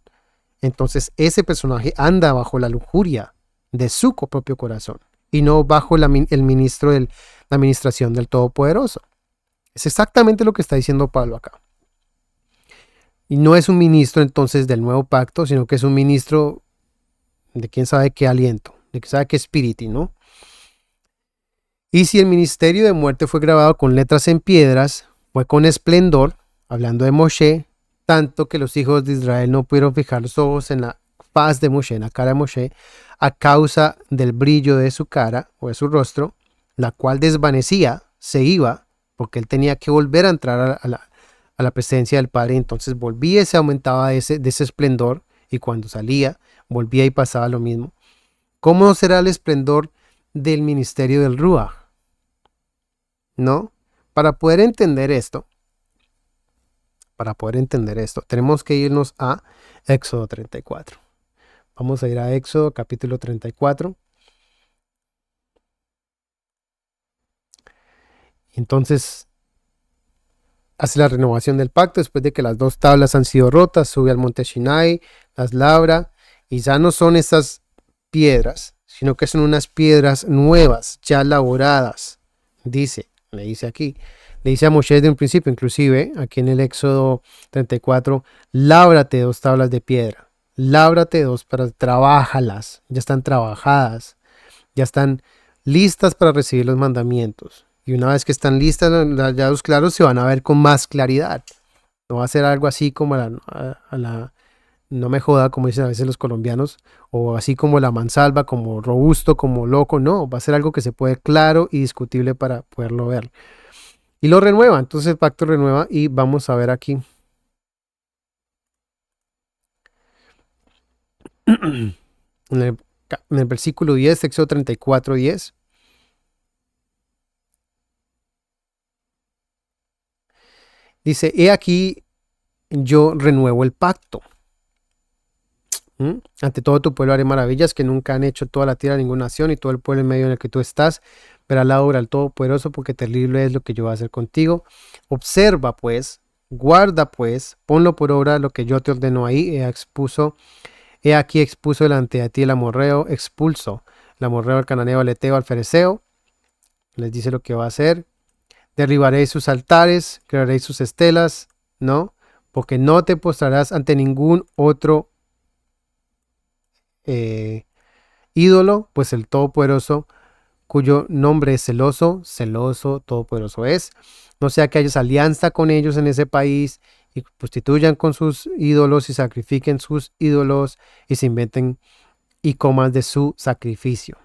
Entonces ese personaje anda bajo la lujuria de su propio corazón y no bajo el ministro de la administración del Todopoderoso. Es exactamente lo que está diciendo Pablo acá. Y no es un ministro entonces del nuevo pacto, sino que es un ministro de quién sabe qué aliento, de quién sabe qué espíritu, ¿no? Y si el ministerio de muerte fue grabado con letras en piedras, fue con esplendor, hablando de Moshe, tanto que los hijos de Israel no pudieron fijar los ojos en la faz de Moshe, en la cara de Moshe, a causa del brillo de su cara o de su rostro, la cual desvanecía, se iba, porque él tenía que volver a entrar a la presencia del Padre. Entonces volvía y se aumentaba de ese esplendor, y cuando salía, volvía y pasaba lo mismo. ¿Cómo será el esplendor del ministerio del Ruach? ¿No? Para poder entender esto, tenemos que irnos a Éxodo 34. Vamos a ir a Éxodo capítulo 34. Entonces, hace la renovación del pacto después de que las dos tablas han sido rotas, sube al monte Sinai, las labra, y ya no son esas piedras, sino que son unas piedras nuevas, ya elaboradas. Le dice aquí, le dice a Moshe desde un principio, inclusive aquí en el Éxodo 34, lábrate dos tablas de piedra, lábrate dos, para trabajarlas, ya están trabajadas, ya están listas para recibir los mandamientos. Y una vez que están listas, ya los claros se van a ver con más claridad. No va a ser algo así como no me joda, como dicen a veces los colombianos, o así como la mansalva, como robusto, como loco. No, va a ser algo que se puede claro y discutible para poderlo ver. Y lo renueva, entonces el pacto renueva y vamos a ver aquí. En el versículo 10, Éxodo 34, 10. Dice, he aquí yo renuevo el pacto. Ante todo tu pueblo haré maravillas que nunca han hecho toda la tierra ninguna nación, y todo el pueblo en medio en el que tú estás verá la obra del Todopoderoso, porque terrible es lo que yo voy a hacer contigo. Observa pues, guarda pues, ponlo por obra lo que yo te ordeno ahí. He aquí expuso delante de ti el amorreo, expulso el amorreo, al cananeo, al eteo, al fereceo. Les dice lo que va a hacer. Derribaréis sus altares, crearéis sus estelas, ¿no? Porque no te postrarás ante ningún otro ídolo, pues el Todopoderoso, cuyo nombre es celoso, celoso, todopoderoso es. No sea que hayas alianza con ellos en ese país y prostituyan con sus ídolos y sacrifiquen sus ídolos y se inventen y coman de su sacrificio,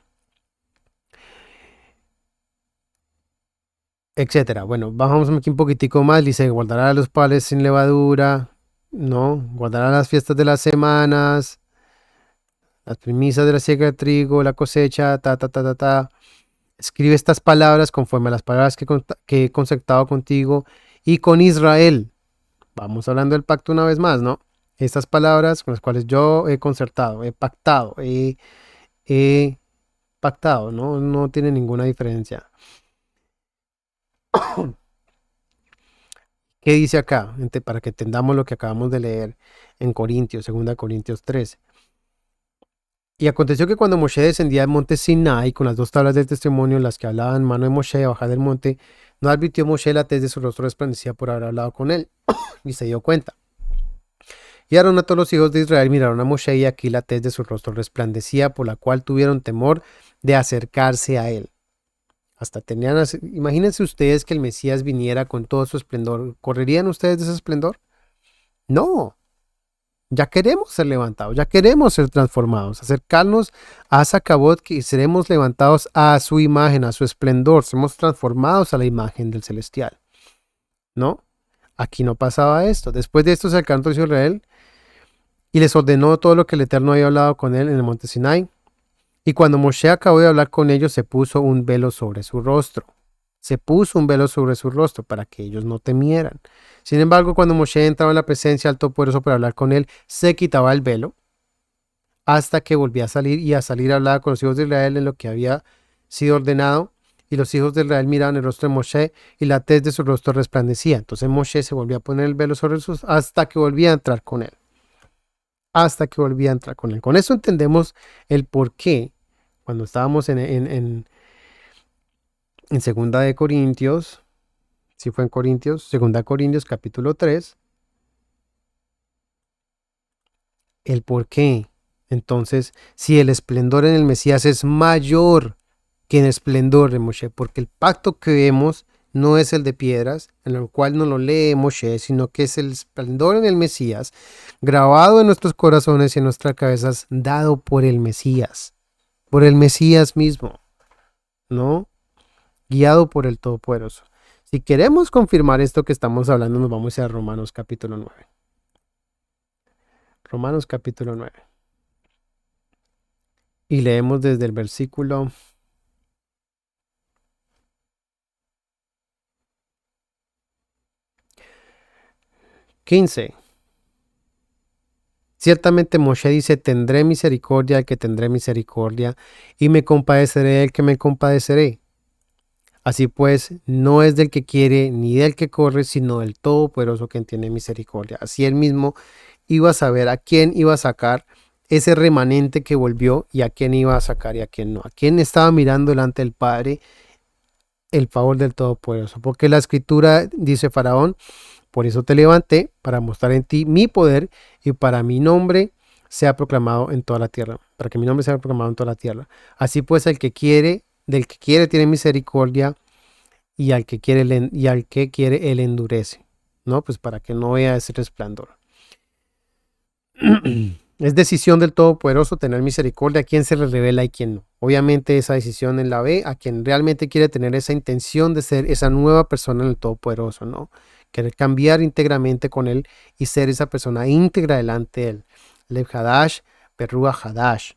etcétera. Bueno, bajamos aquí un poquitico más. Dice, guardará los panes sin levadura, ¿no? Guardará las fiestas de las semanas, las primicias de la siega de trigo, la cosecha, ta. Escribe estas palabras conforme a las palabras que he concertado contigo y con Israel. Vamos hablando del pacto una vez más, ¿no? Estas palabras con las cuales yo he concertado, he pactado, ¿no? No tiene ninguna diferencia. ¿Qué dice acá? Para que entendamos lo que acabamos de leer en Corintios, 2 Corintios 13. Y aconteció que cuando Moshe descendía del monte Sinai con las dos tablas del testimonio, las que hablaban mano de Moshe a bajar del monte, no advirtió Moshe la tez de su rostro resplandecía por haber hablado con él, y se dio cuenta. Y Aarón a todos los hijos de Israel miraron a Moshe, y aquí la tez de su rostro resplandecía, por la cual tuvieron temor de acercarse a él. Hasta tenían, imagínense ustedes que el Mesías viniera con todo su esplendor. ¿Correrían ustedes de ese esplendor? No. Ya queremos ser levantados, ya queremos ser transformados, acercarnos a Sakabot, que seremos levantados a su imagen, a su esplendor, seremos transformados a la imagen del celestial. ¿No? Aquí no pasaba esto. Después de esto se acercaron a Israel y les ordenó todo lo que el Eterno había hablado con él en el monte Sinai. Y cuando Moshe acabó de hablar con ellos, se puso un velo sobre su rostro. Se puso un velo sobre su rostro para que ellos no temieran. Sin embargo, cuando Moshe entraba en la presencia del Todopoderoso para hablar con él, se quitaba el velo hasta que volvía a salir, y a salir hablaba con los hijos de Israel en lo que había sido ordenado. Y los hijos de Israel miraban el rostro de Moshe y la tez de su rostro resplandecía. Entonces Moshe se volvía a poner el velo sobre sus hasta que volvía a entrar con él. Hasta que volvía a entrar con él. Con eso entendemos el por qué cuando estábamos en segunda de Corintios, si fue en Corintios, segunda de Corintios capítulo 3, el por qué. Entonces, si el esplendor en el Mesías es mayor que el esplendor de Moshe, porque el pacto que vemos no es el de piedras, en el cual no lo lee Moshe, sino que es el esplendor en el Mesías, grabado en nuestros corazones y en nuestras cabezas, dado por el Mesías mismo, ¿no? Guiado por el Todopoderoso. Si queremos confirmar esto que estamos hablando, nos vamos a Romanos capítulo 9. Romanos capítulo 9. Y leemos desde el versículo 15. Ciertamente Moshe dice, tendré misericordia al que tendré misericordia, y me compadeceré al que me compadeceré. Así pues, no es del que quiere ni del que corre, sino del Todopoderoso quien tiene misericordia. Así él mismo iba a saber a quién iba a sacar ese remanente que volvió, y a quién iba a sacar y a quién no. A quién estaba mirando delante del Padre el favor del Todopoderoso. Porque la escritura dice Faraón, por eso te levanté, para mostrar en ti mi poder y para mi nombre sea proclamado en toda la tierra. Para que mi nombre sea proclamado en toda la tierra. Así pues, del que quiere tiene misericordia, y al que quiere él endurece. ¿No? Pues para que no vea ese resplandor. Es decisión del Todopoderoso tener misericordia a quien se le revela y quien no. Obviamente esa decisión en la ve a quien realmente quiere tener esa intención de ser esa nueva persona en el Todopoderoso, ¿no? Querer cambiar íntegramente con él y ser esa persona íntegra delante de él. Lev Hadash, Perrua Hadash.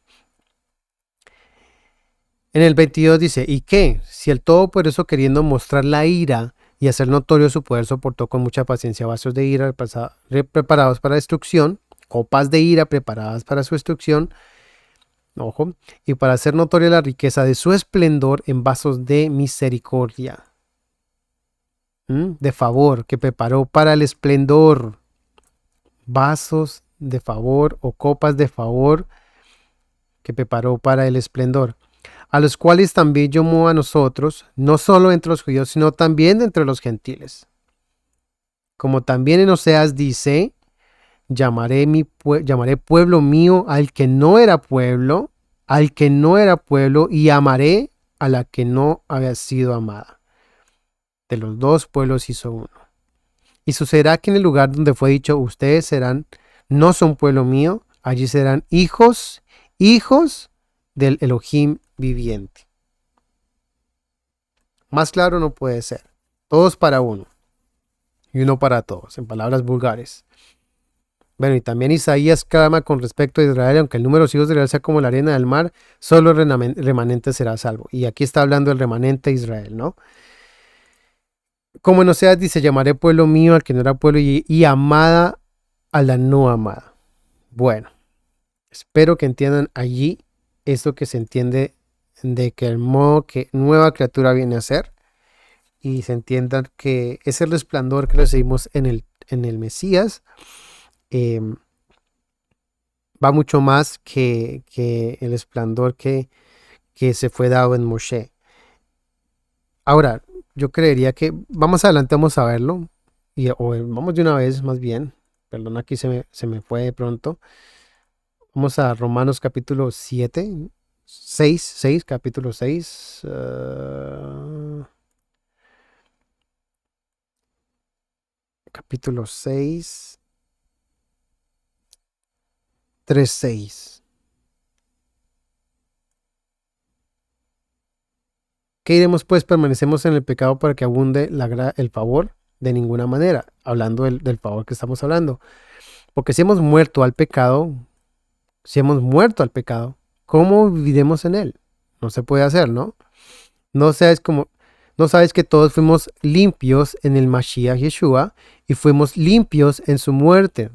En el 22 dice, ¿y qué? Si el Todopoderoso, queriendo mostrar la ira y hacer notorio su poder, soportó con mucha paciencia vasos de ira preparados para destrucción, copas de ira preparadas para su destrucción, ojo, y para hacer notoria la riqueza de su esplendor en vasos de misericordia, de favor, que preparó para el esplendor, vasos de favor o copas de favor que preparó para el esplendor, a los cuales también llamó a nosotros, no solo entre los judíos, sino también entre los gentiles. Como también en Oseas dice, llamaré pueblo mío al que no era pueblo, y amaré a la que no había sido amada. De los dos pueblos hizo uno. Y sucederá que en el lugar donde fue dicho, ustedes no son pueblo mío, allí serán hijos del Elohim viviente. Más claro no puede ser. Todos para uno y uno para todos, en palabras vulgares. Bueno, y también Isaías clama con respecto a Israel, aunque el número de los hijos de Israel sea como la arena del mar, solo el remanente será salvo. Y aquí está hablando del remanente de Israel, ¿no? Como en Oseas dice, llamaré pueblo mío al que no era pueblo, y amada a la no amada. Bueno, espero que entiendan allí esto que se entiende de que el modo que nueva criatura viene a ser, y se entiendan que ese resplandor que recibimos en el Mesías va mucho más que el esplendor que se fue dado en Moshe. Ahora, yo creería que más adelante vamos a verlo, vamos de una vez más bien, perdón, aquí se me fue de pronto. Vamos a Romanos capítulo 7, 6, capítulo 6. Capítulo 6, 3:6. ¿Qué diremos pues? ¿Permanecemos en el pecado para que abunde el favor? De ninguna manera, hablando del favor que estamos hablando. Porque si hemos muerto al pecado, ¿cómo viviremos en él? No se puede hacer, ¿no? No sabes como, no sabes que todos fuimos limpios en el Mashiach Yeshua y fuimos limpios en su muerte.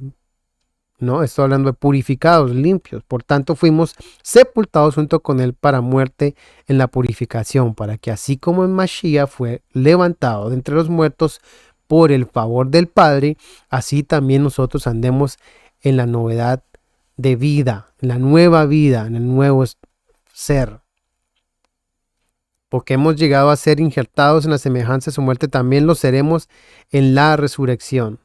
No, estoy hablando de purificados, limpios. Por tanto, fuimos sepultados junto con él para muerte en la purificación, para que así como en Mashiach fue levantado de entre los muertos por el favor del Padre, así también nosotros andemos en la novedad de vida, en la nueva vida, en el nuevo ser. Porque hemos llegado a ser injertados en la semejanza de su muerte, también lo seremos en la resurrección.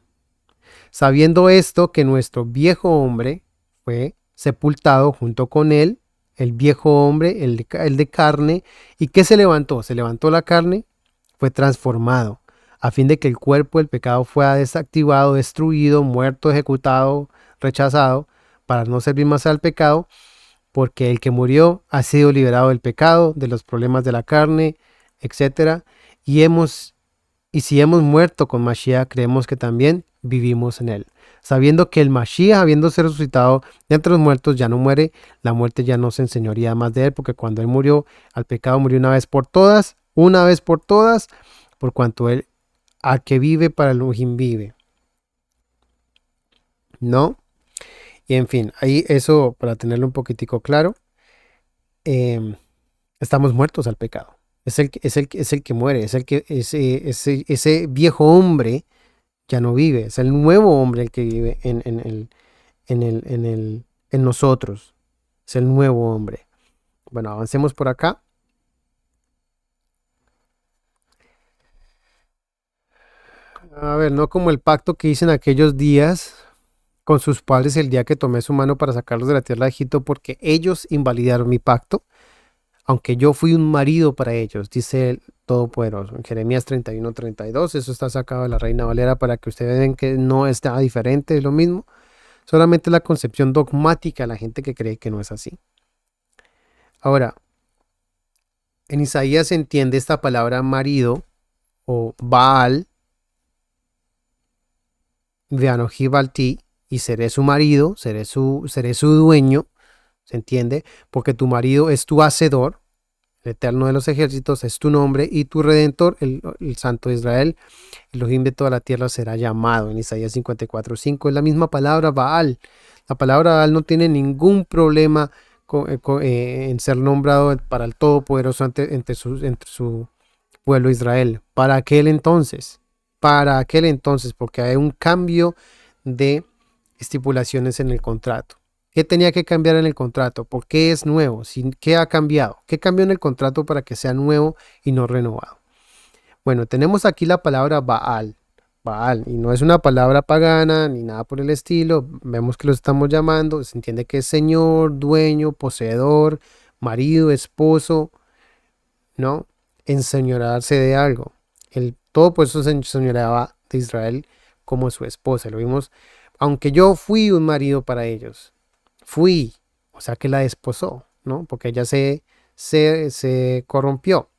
Sabiendo esto, que nuestro viejo hombre fue sepultado junto con él, el viejo hombre, el de carne, y que se levantó la carne, fue transformado, a fin de que el cuerpo del pecado fuera desactivado, destruido, muerto, ejecutado, rechazado, para no servir más al pecado, porque el que murió ha sido liberado del pecado, de los problemas de la carne, etcétera, y si hemos muerto con Mashiach, creemos que también vivimos en él. Sabiendo que el Mashiach, habiéndose resucitado de entre los muertos, ya no muere, la muerte ya no se enseñoría más de él, porque cuando él murió, al pecado murió una vez por todas, por cuanto él, al que vive para el Elohim vive. ¿No? Y en fin, ahí eso, para tenerlo un poquitico claro, estamos muertos al pecado. Es el que muere, ese viejo hombre ya no vive, es el nuevo hombre el que vive en nosotros, es el nuevo hombre. Bueno, avancemos por acá. A ver, no como el pacto que hice en aquellos días con sus padres el día que tomé su mano para sacarlos de la tierra de Egipto, porque ellos invalidaron mi pacto, aunque yo fui un marido para ellos, dice el Todopoderoso. En Jeremías 31:32, eso está sacado de la Reina Valera para que ustedes vean que no está diferente, es lo mismo. Solamente la concepción dogmática de la gente que cree que no es así. Ahora, en Isaías se entiende esta palabra marido o Baal, de Anoji Balti, y seré su marido, seré su dueño, ¿se entiende? Porque tu marido es tu hacedor, el Eterno de los ejércitos es tu nombre, y tu Redentor, el Santo de Israel, el Elohim de toda la tierra será llamado. En Isaías 54:5 es la misma palabra Baal. La palabra Baal no tiene ningún problema en ser nombrado para el Todopoderoso entre su pueblo Israel. Para aquel entonces, porque hay un cambio de estipulaciones en el contrato. ¿Qué tenía que cambiar en el contrato? ¿Por qué es nuevo? ¿Qué ha cambiado? ¿Qué cambió en el contrato para que sea nuevo y no renovado? Bueno, tenemos aquí la palabra Baal. Baal, y no es una palabra pagana ni nada por el estilo. Vemos que lo estamos llamando. Se entiende que es señor, dueño, poseedor, marido, esposo, ¿no? Enseñorearse de algo. Todo por eso se enseñoreaba de Israel como su esposa. Lo vimos, aunque yo fui un marido para ellos. Fui, o sea que la desposó, ¿no? Porque ella se corrompió.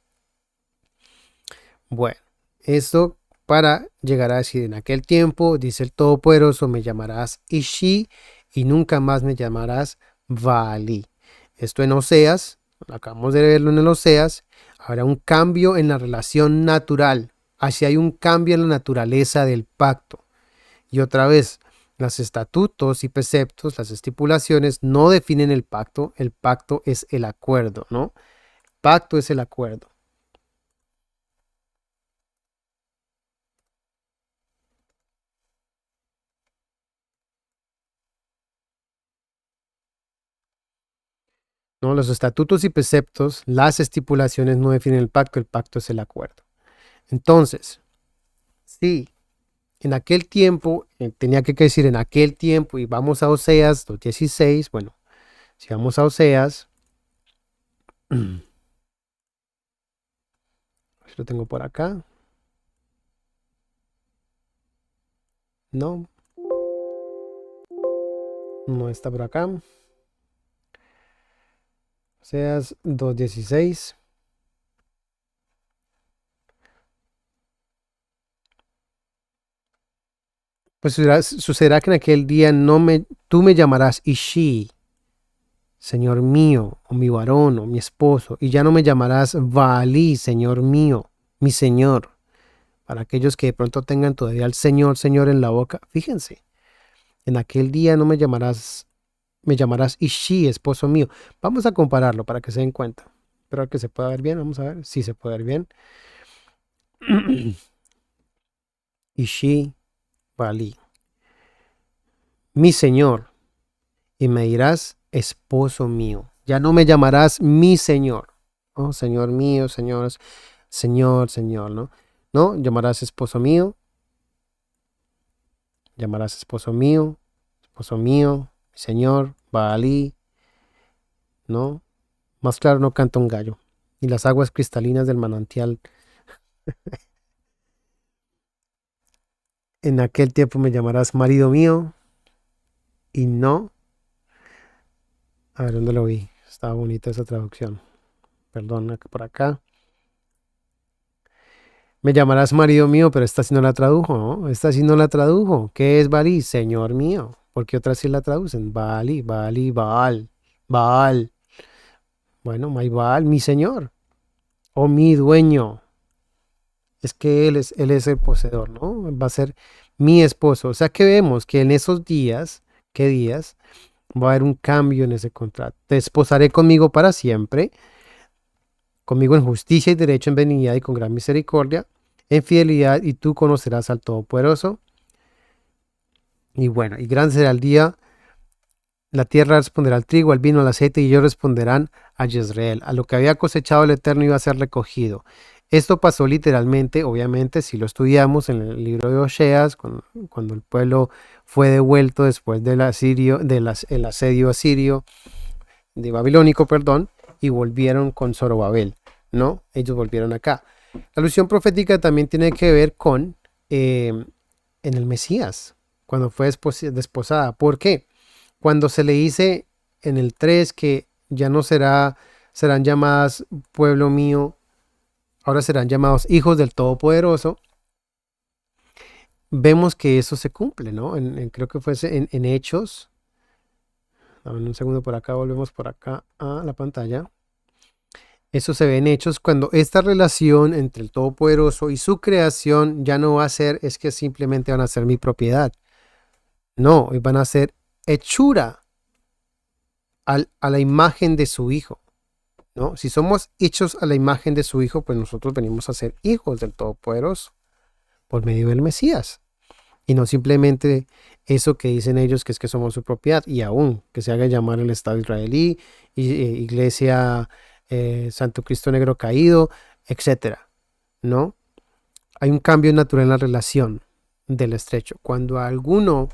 Bueno, esto para llegar a decir: en aquel tiempo, dice el Todopoderoso, me llamarás Ishi y nunca más me llamarás Baali. Esto en Oseas, acabamos de verlo en el Oseas. Habrá un cambio en la relación natural. Así hay un cambio en la naturaleza del pacto. Y otra vez, los estatutos y preceptos, las estipulaciones no definen el pacto es el acuerdo, ¿no? Pacto es el acuerdo. ¿No? Los estatutos y preceptos, las estipulaciones no definen el pacto es el acuerdo. Entonces, sí, en aquel tiempo, tenía que decir en aquel tiempo, y vamos a Oseas 2:16, bueno, si vamos a Oseas Lo tengo por acá. No, no está por acá. Oseas 2:16. Pues sucederá que en aquel día tú me llamarás Ishi, Señor mío, o mi varón, o mi esposo, y ya no me llamarás Baalí, Señor mío, mi Señor. Para aquellos que de pronto tengan todavía el Señor, Señor en la boca, fíjense, en aquel día no me llamarás Ishi, esposo mío. Vamos a compararlo para que se den cuenta. Espero que se pueda ver bien, vamos a ver si se puede ver bien. Ishi, Baalí, mi Señor, y me dirás esposo mío. Ya no me llamarás mi Señor. Oh, Señor mío, Señor, Señor, Señor, ¿no? No, llamarás esposo mío, Señor, Baalí, ¿no? Más claro no canta un gallo. Y las aguas cristalinas del manantial. En aquel tiempo me llamarás marido mío y no. A ver, ¿dónde lo vi? Estaba bonita esa traducción. Perdón, por acá. Me llamarás marido mío, pero esta sí no la tradujo, ¿no? Esta sí no la tradujo. ¿Qué es Baalí? Señor mío. Porque otras sí la traducen. Baalí, Baalí, Baal, Baal. Bueno, my Baal, mi señor. O mi dueño. Es que él es el poseedor, ¿no? Va a ser mi esposo. O sea que vemos que en esos días, ¿qué días? Va a haber un cambio en ese contrato. Te esposaré conmigo para siempre, conmigo en justicia y derecho, en benignidad y con gran misericordia, en fidelidad, y tú conocerás al Todopoderoso. Y bueno, y grande será el día. La tierra responderá al trigo, al vino, al aceite, y ellos responderán a Jezreel. A lo que había cosechado el Eterno iba a ser recogido. Esto pasó literalmente, obviamente, si lo estudiamos en el libro de Oseas, cuando el pueblo fue devuelto después del el asedio asirio, de babilónico, perdón, y volvieron con Zorobabel, ¿no? Ellos volvieron acá. La alusión profética también tiene que ver con en el Mesías, cuando fue desposada. ¿Por qué? Cuando se le dice en el 3 que ya no serán llamadas pueblo mío, ahora serán llamados hijos del Todopoderoso, vemos que eso se cumple, ¿no? Creo que fue en Hechos. Dame un segundo por acá, volvemos por acá a la pantalla. Eso se ve en Hechos cuando esta relación entre el Todopoderoso y su creación ya no va a ser, es que simplemente van a ser mi propiedad. No, van a ser hechura a la imagen de su Hijo, ¿no? Si somos hechos a la imagen de su Hijo, pues nosotros venimos a ser hijos del Todopoderoso por medio del Mesías. Y no simplemente eso que dicen ellos, que es que somos su propiedad, y aún que se haga llamar el Estado israelí, Iglesia Santo Cristo Negro Caído, etcétera, ¿no? Hay un cambio natural en la relación del estrecho. Cuando alguno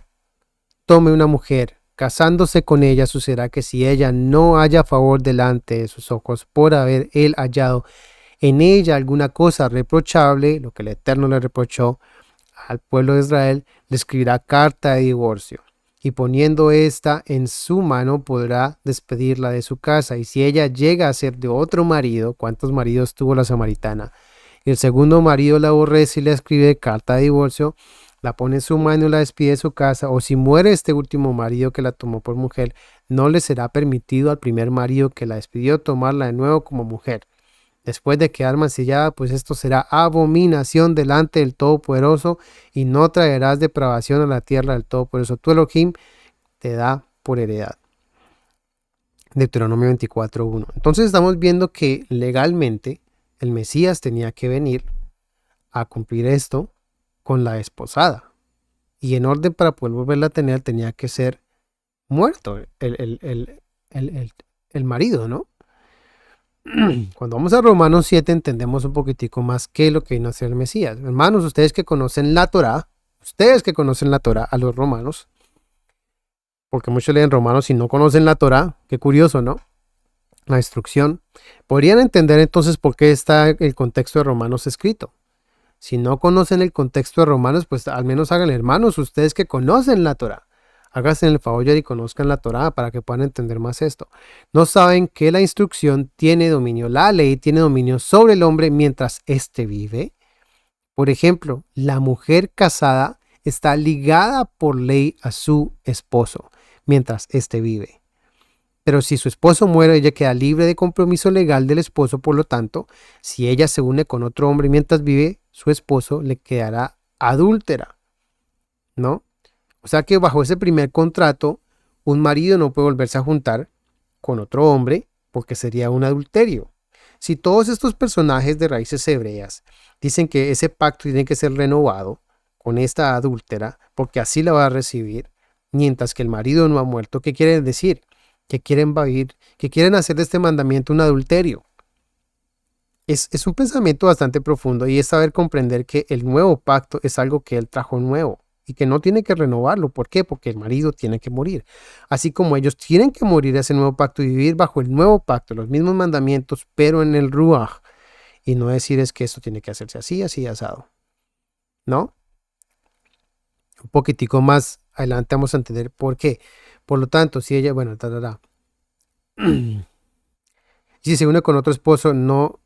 tome una mujer casándose con ella, sucederá que si ella no haya favor delante de sus ojos por haber él hallado en ella alguna cosa reprochable, lo que el Eterno le reprochó al pueblo de Israel, le escribirá carta de divorcio, y poniendo esta en su mano podrá despedirla de su casa. Y si ella llega a ser de otro marido, ¿cuántos maridos tuvo la samaritana? Y el segundo marido la aborrece y le escribe carta de divorcio, la pone en su mano y la despide de su casa, o si muere este último marido que la tomó por mujer, no le será permitido al primer marido que la despidió tomarla de nuevo como mujer. Después de quedar mancillada, pues esto será abominación delante del Todopoderoso, y no traerás depravación a la tierra del Todopoderoso. Tu Elohim te da por heredad. Deuteronomio 24:1. Entonces estamos viendo que legalmente el Mesías tenía que venir a cumplir esto con la desposada. Y en orden para poder volverla a tener tenía que ser muerto el marido, ¿no? Cuando vamos a Romanos 7 entendemos un poquitico más qué es lo que vino a hacer el Mesías. Hermanos, ustedes que conocen la Torá, a los romanos, porque muchos leen Romanos y no conocen la Torá, qué curioso, ¿no? la instrucción. Podrían entender entonces por qué está el contexto de Romanos escrito. Si no conocen el contexto de Romanos, pues al menos hagan, hermanos, ustedes que conocen la Torá. Háganse el favor y conozcan la Torá para que puedan entender más esto. No saben que la instrucción tiene dominio, la ley tiene dominio sobre el hombre mientras éste vive. Por ejemplo, la mujer casada está ligada por ley a su esposo mientras éste vive. Pero si su esposo muere, ella queda libre de compromiso legal del esposo. Por lo tanto, si ella se une con otro hombre mientras vive, su esposo le quedará adúltera, ¿no? O sea que bajo ese primer contrato, un marido no puede volverse a juntar con otro hombre porque sería un adulterio. Si todos estos personajes de raíces hebreas dicen que ese pacto tiene que ser renovado con esta adúltera porque así la va a recibir, mientras que el marido no ha muerto, ¿qué quieren decir? Que quieren vivir, que quieren hacer de este mandamiento un adulterio. Es un pensamiento bastante profundo y es saber comprender que el nuevo pacto es algo que él trajo nuevo y que no tiene que renovarlo. ¿Por qué? Porque el marido tiene que morir. Así como ellos tienen que morir a ese nuevo pacto y vivir bajo el nuevo pacto, los mismos mandamientos, pero en el Ruach. Y no decir es que esto tiene que hacerse así, así, asado. ¿No? Un poquitico más adelante vamos a entender por qué. Por lo tanto, si ella, bueno, si se une con otro esposo, no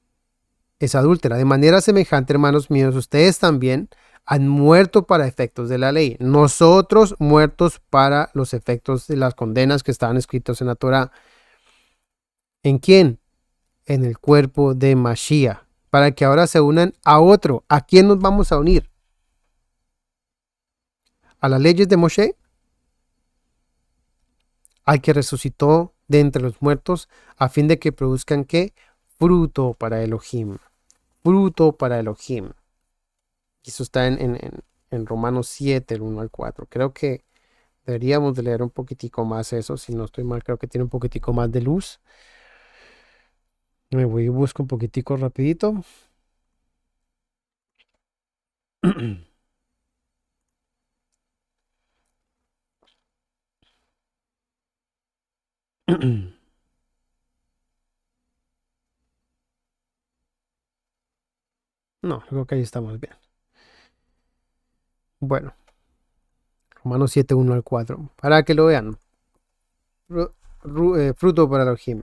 es adúltera. De manera semejante, hermanos míos, ustedes también han muerto para efectos de la ley. Nosotros muertos para los efectos de las condenas que estaban escritos en la Torá. ¿En quién? En el cuerpo de Mashiach. Para que ahora se unan a otro. ¿A quién nos vamos a unir? ¿A las leyes de Moshe? Al que resucitó de entre los muertos, a fin de que produzcan ¿qué? Fruto para Elohim. Fruto para Elohim. Y eso está en Romanos 7, el 1 al 4. Creo que deberíamos de leer un poquitico más eso. Si no estoy mal, creo que tiene un poquitico más de luz. Me voy y busco un poquitico rapidito. No, creo que ahí estamos bien. Bueno, Romanos 7, 1 al 4. Para que lo vean. Fruto para Elohim.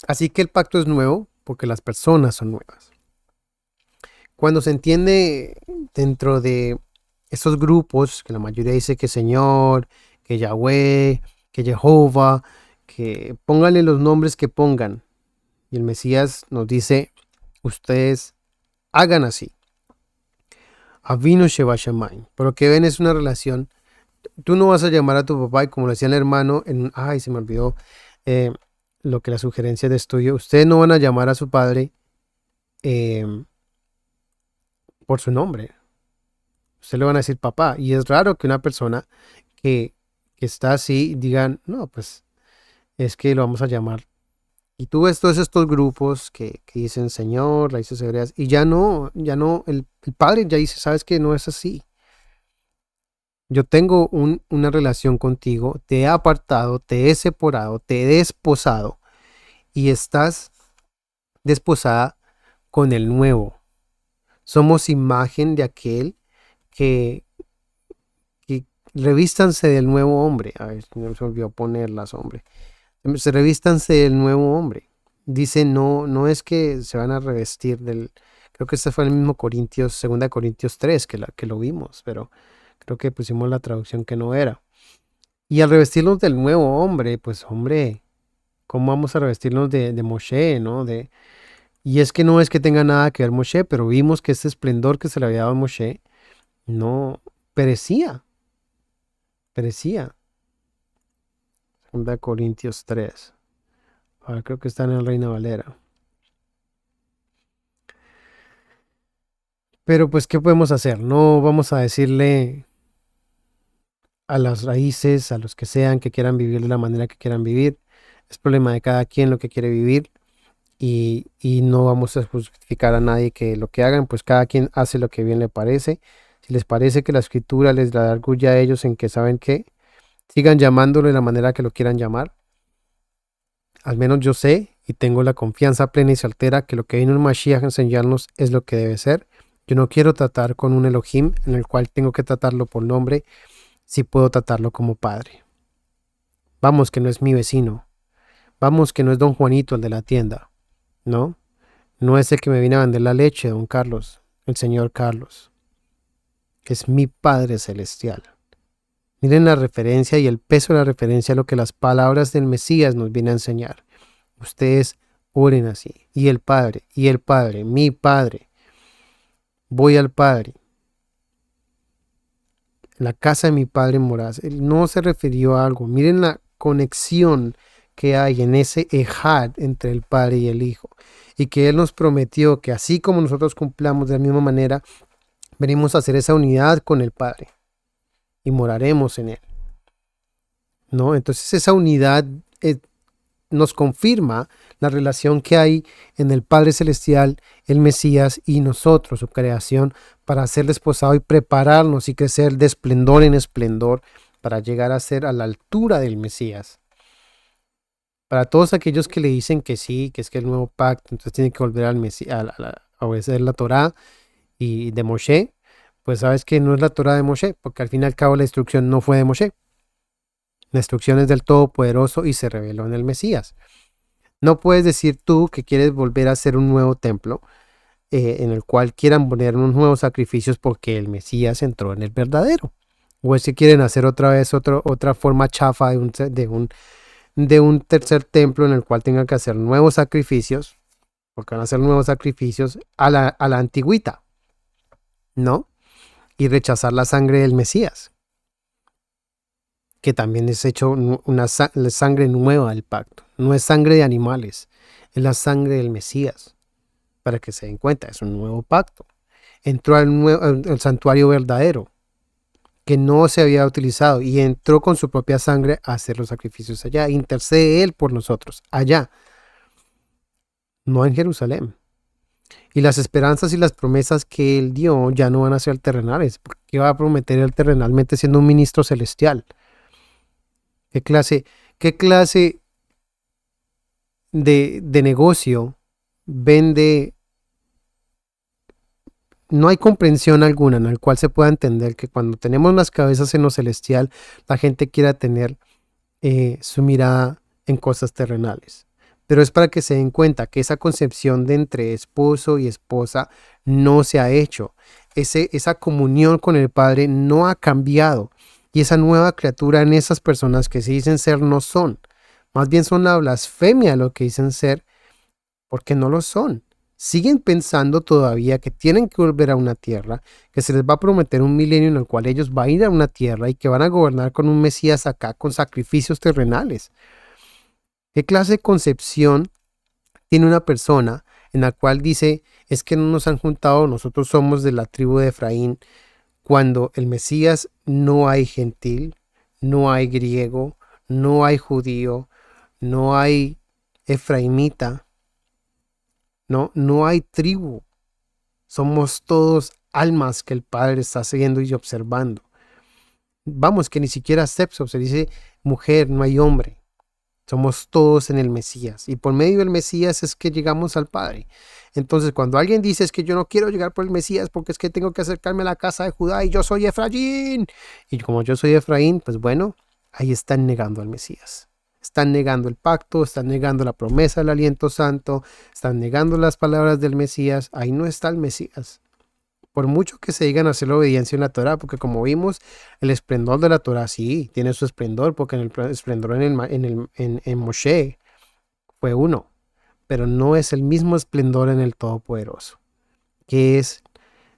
Así que el pacto es nuevo porque las personas son nuevas. Cuando se entiende dentro de estos grupos, que la mayoría dice que Señor, que Yahweh, que Jehová, que pónganle los nombres que pongan. Y el Mesías nos dice, ustedes hagan así. Avinu Sheva Shamayim. Pero que ven es una relación. Tú no vas a llamar a tu papá y como le decía el hermano, ay, se me olvidó lo que la sugerencia de estudio. Ustedes no van a llamar a su padre por su nombre. Usted le van a decir papá. Y es raro que una persona que está así digan, no, pues es que lo vamos a llamar. Y tú ves todos estos grupos que dicen Señor, raíces hebreas, y ya no, el padre ya dice, sabes que no es así. Yo tengo una relación contigo, te he apartado, te he separado, te he desposado, y estás desposada con el nuevo. Somos imagen de aquel que revístanse del nuevo hombre. A ver, no se olvidó ponerlas, hombre. Se revístanse del nuevo hombre. Dice, no, no es que se van a revestir del. Creo que este fue el mismo Corintios, 2 Corintios 3, que lo vimos, pero creo que pusimos la traducción que no era. Y al revestirnos del nuevo hombre, pues hombre, ¿cómo vamos a revestirnos de Moshe, no? Y es que no es que tenga nada que ver Moshe, pero vimos que este esplendor que se le había dado a Moshe no perecía. 2 Corintios 3. Ahora creo que está en el Reina Valera. Pero pues, ¿qué podemos hacer? No vamos a decirle a las raíces, a los que sean, que quieran vivir de la manera que quieran vivir. Es problema de cada quien lo que quiere vivir. Y no vamos a justificar a nadie que lo que hagan, pues cada quien hace lo que bien le parece. Si les parece que la escritura les da orgullo a ellos en que saben que Sigan llamándolo de la manera que lo quieran llamar. Al menos yo sé y tengo la confianza plena y certera que lo que vino el Mashiach a enseñarnos es lo que debe ser. Yo no quiero tratar con un Elohim en el cual tengo que tratarlo por nombre, si puedo tratarlo como padre. Vamos, que no es mi vecino. Vamos, que no es don Juanito, el de la tienda. No, no es el que me viene a vender la leche, don Carlos, el señor Carlos. Es mi Padre Celestial. Miren la referencia y el peso de la referencia a lo que las palabras del Mesías nos vienen a enseñar. Ustedes oren así. Y el Padre, mi Padre. Voy al Padre. En la casa de mi Padre morás. Él no se refirió a algo. Miren la conexión que hay en ese ejad entre el Padre y el Hijo. Y que Él nos prometió que así como nosotros cumplamos de la misma manera, venimos a hacer esa unidad con el Padre. Y moraremos en Él. ¿No? Entonces esa unidad nos confirma la relación que hay en el Padre Celestial, el Mesías y nosotros, su creación, para ser desposado y prepararnos y crecer de esplendor en esplendor para llegar a ser a la altura del Mesías. Para todos aquellos que le dicen que sí, que es que el nuevo pacto, entonces tiene que volver al Mesías, a obedecer la Torá y de Moshe, pues sabes que no es la Torá de Moshe, porque al fin y al cabo la instrucción no fue de Moshe. La instrucción es del Todopoderoso y se reveló en el Mesías. No puedes decir tú que quieres volver a hacer un nuevo templo en el cual quieran poner unos nuevos sacrificios porque el Mesías entró en el verdadero. O es que quieren hacer otra vez otra forma chafa de un tercer templo en el cual tengan que hacer nuevos sacrificios, porque van a hacer nuevos sacrificios a la antigüita, ¿no? Y rechazar la sangre del Mesías, que también es hecho una sangre nueva del pacto. No es sangre de animales, es la sangre del Mesías. Para que se den cuenta, es un nuevo pacto. Entró al santuario verdadero, que no se había utilizado, y entró con su propia sangre a hacer los sacrificios allá. Intercede Él por nosotros, allá, no en Jerusalén. Y las esperanzas y las promesas que Él dio ya no van a ser terrenales, porque va a prometer Él terrenalmente siendo un ministro celestial. ¿Qué clase de negocio vende? No hay comprensión alguna en la cual se pueda entender que cuando tenemos las cabezas en lo celestial, la gente quiera tener su mirada en cosas terrenales. Pero es para que se den cuenta que esa concepción de entre esposo y esposa no se ha hecho. Esa comunión con el Padre no ha cambiado. Y esa nueva criatura en esas personas que se dicen ser no son. Más bien son la blasfemia de lo que dicen ser porque no lo son. Siguen pensando todavía que tienen que volver a una tierra, que se les va a prometer un milenio en el cual ellos van a ir a una tierra y que van a gobernar con un Mesías acá, con sacrificios terrenales. ¿Qué clase de concepción tiene una persona en la cual dice, es que no nos han juntado, nosotros somos de la tribu de Efraín, cuando el Mesías no hay gentil, no hay griego, no hay judío, no hay efraimita, no hay tribu? Somos todos almas que el Padre está siguiendo y observando. Vamos, que ni siquiera sexo, se dice mujer, no hay hombre. Somos todos en el Mesías. Y por medio del Mesías es que llegamos al Padre. Entonces, cuando alguien dice es que yo no quiero llegar por el Mesías porque es que tengo que acercarme a la casa de Judá y yo soy Efraín. Y como yo soy Efraín, pues bueno, ahí están negando al Mesías. Están negando el pacto, están negando la promesa del aliento santo, están negando las palabras del Mesías. Ahí no está el Mesías. Por mucho que se digan hacer la obediencia en la Torah, porque como vimos, el esplendor de la Torah sí tiene su esplendor, porque en el esplendor en Moshe fue uno, pero no es el mismo esplendor en el Todopoderoso, que es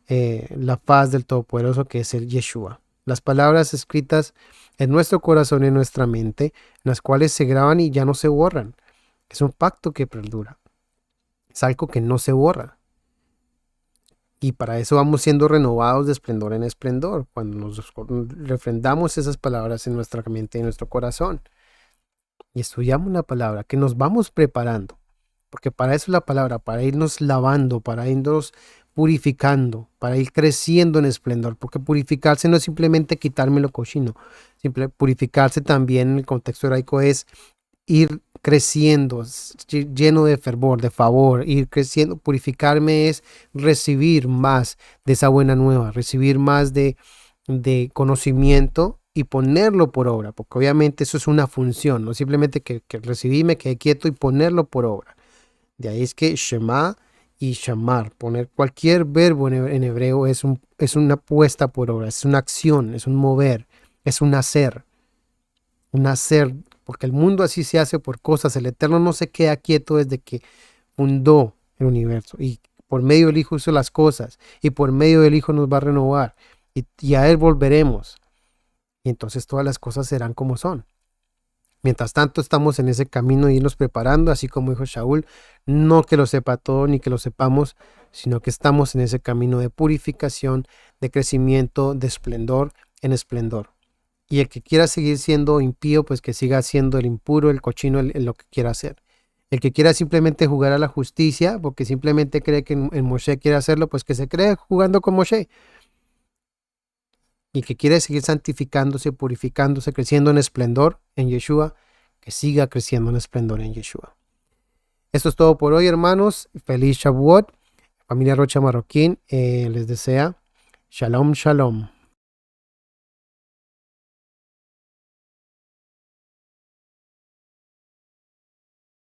la paz del Todopoderoso, que es el Yeshua. Las palabras escritas en nuestro corazón y en nuestra mente, las cuales se graban y ya no se borran. Es un pacto que perdura. Es algo que no se borra. Y para eso vamos siendo renovados de esplendor en esplendor, cuando nos refrendamos esas palabras en nuestra mente y en nuestro corazón. Y estudiamos la palabra, que nos vamos preparando. Porque para eso es la palabra, para irnos lavando, para irnos purificando, para ir creciendo en esplendor, porque purificarse no es simplemente quitarme lo cochino, purificarse también en el contexto hebraico es ir creciendo, lleno de fervor, de favor, ir creciendo. Purificarme es recibir más de esa buena nueva, recibir más de conocimiento y ponerlo por obra, porque obviamente eso es una función, no simplemente que recibí, me quedé quieto y ponerlo por obra. De ahí es que Shema y Shamar, poner cualquier verbo en hebreo es una puesta por obra, es una acción, es un mover, es un hacer, porque el mundo así se hace por cosas. El Eterno no se queda quieto desde que fundó el universo y por medio del Hijo hizo las cosas y por medio del Hijo nos va a renovar y a Él volveremos y entonces todas las cosas serán como son. Mientras tanto estamos en ese camino de irnos preparando, así como dijo Shaul, no que lo sepa todo ni que lo sepamos, sino que estamos en ese camino de purificación, de crecimiento, de esplendor en esplendor. Y el que quiera seguir siendo impío, pues que siga siendo el impuro, el cochino, lo que quiera hacer. El que quiera simplemente jugar a la justicia, porque simplemente cree que en Moshe quiere hacerlo, pues que se cree jugando con Moshe. Y que quiere seguir santificándose, purificándose, creciendo en esplendor en Yeshua, que siga creciendo en esplendor en Yeshua. Esto es todo por hoy, hermanos. Feliz Shavuot. Familia Rocha Marroquín les desea Shalom, Shalom.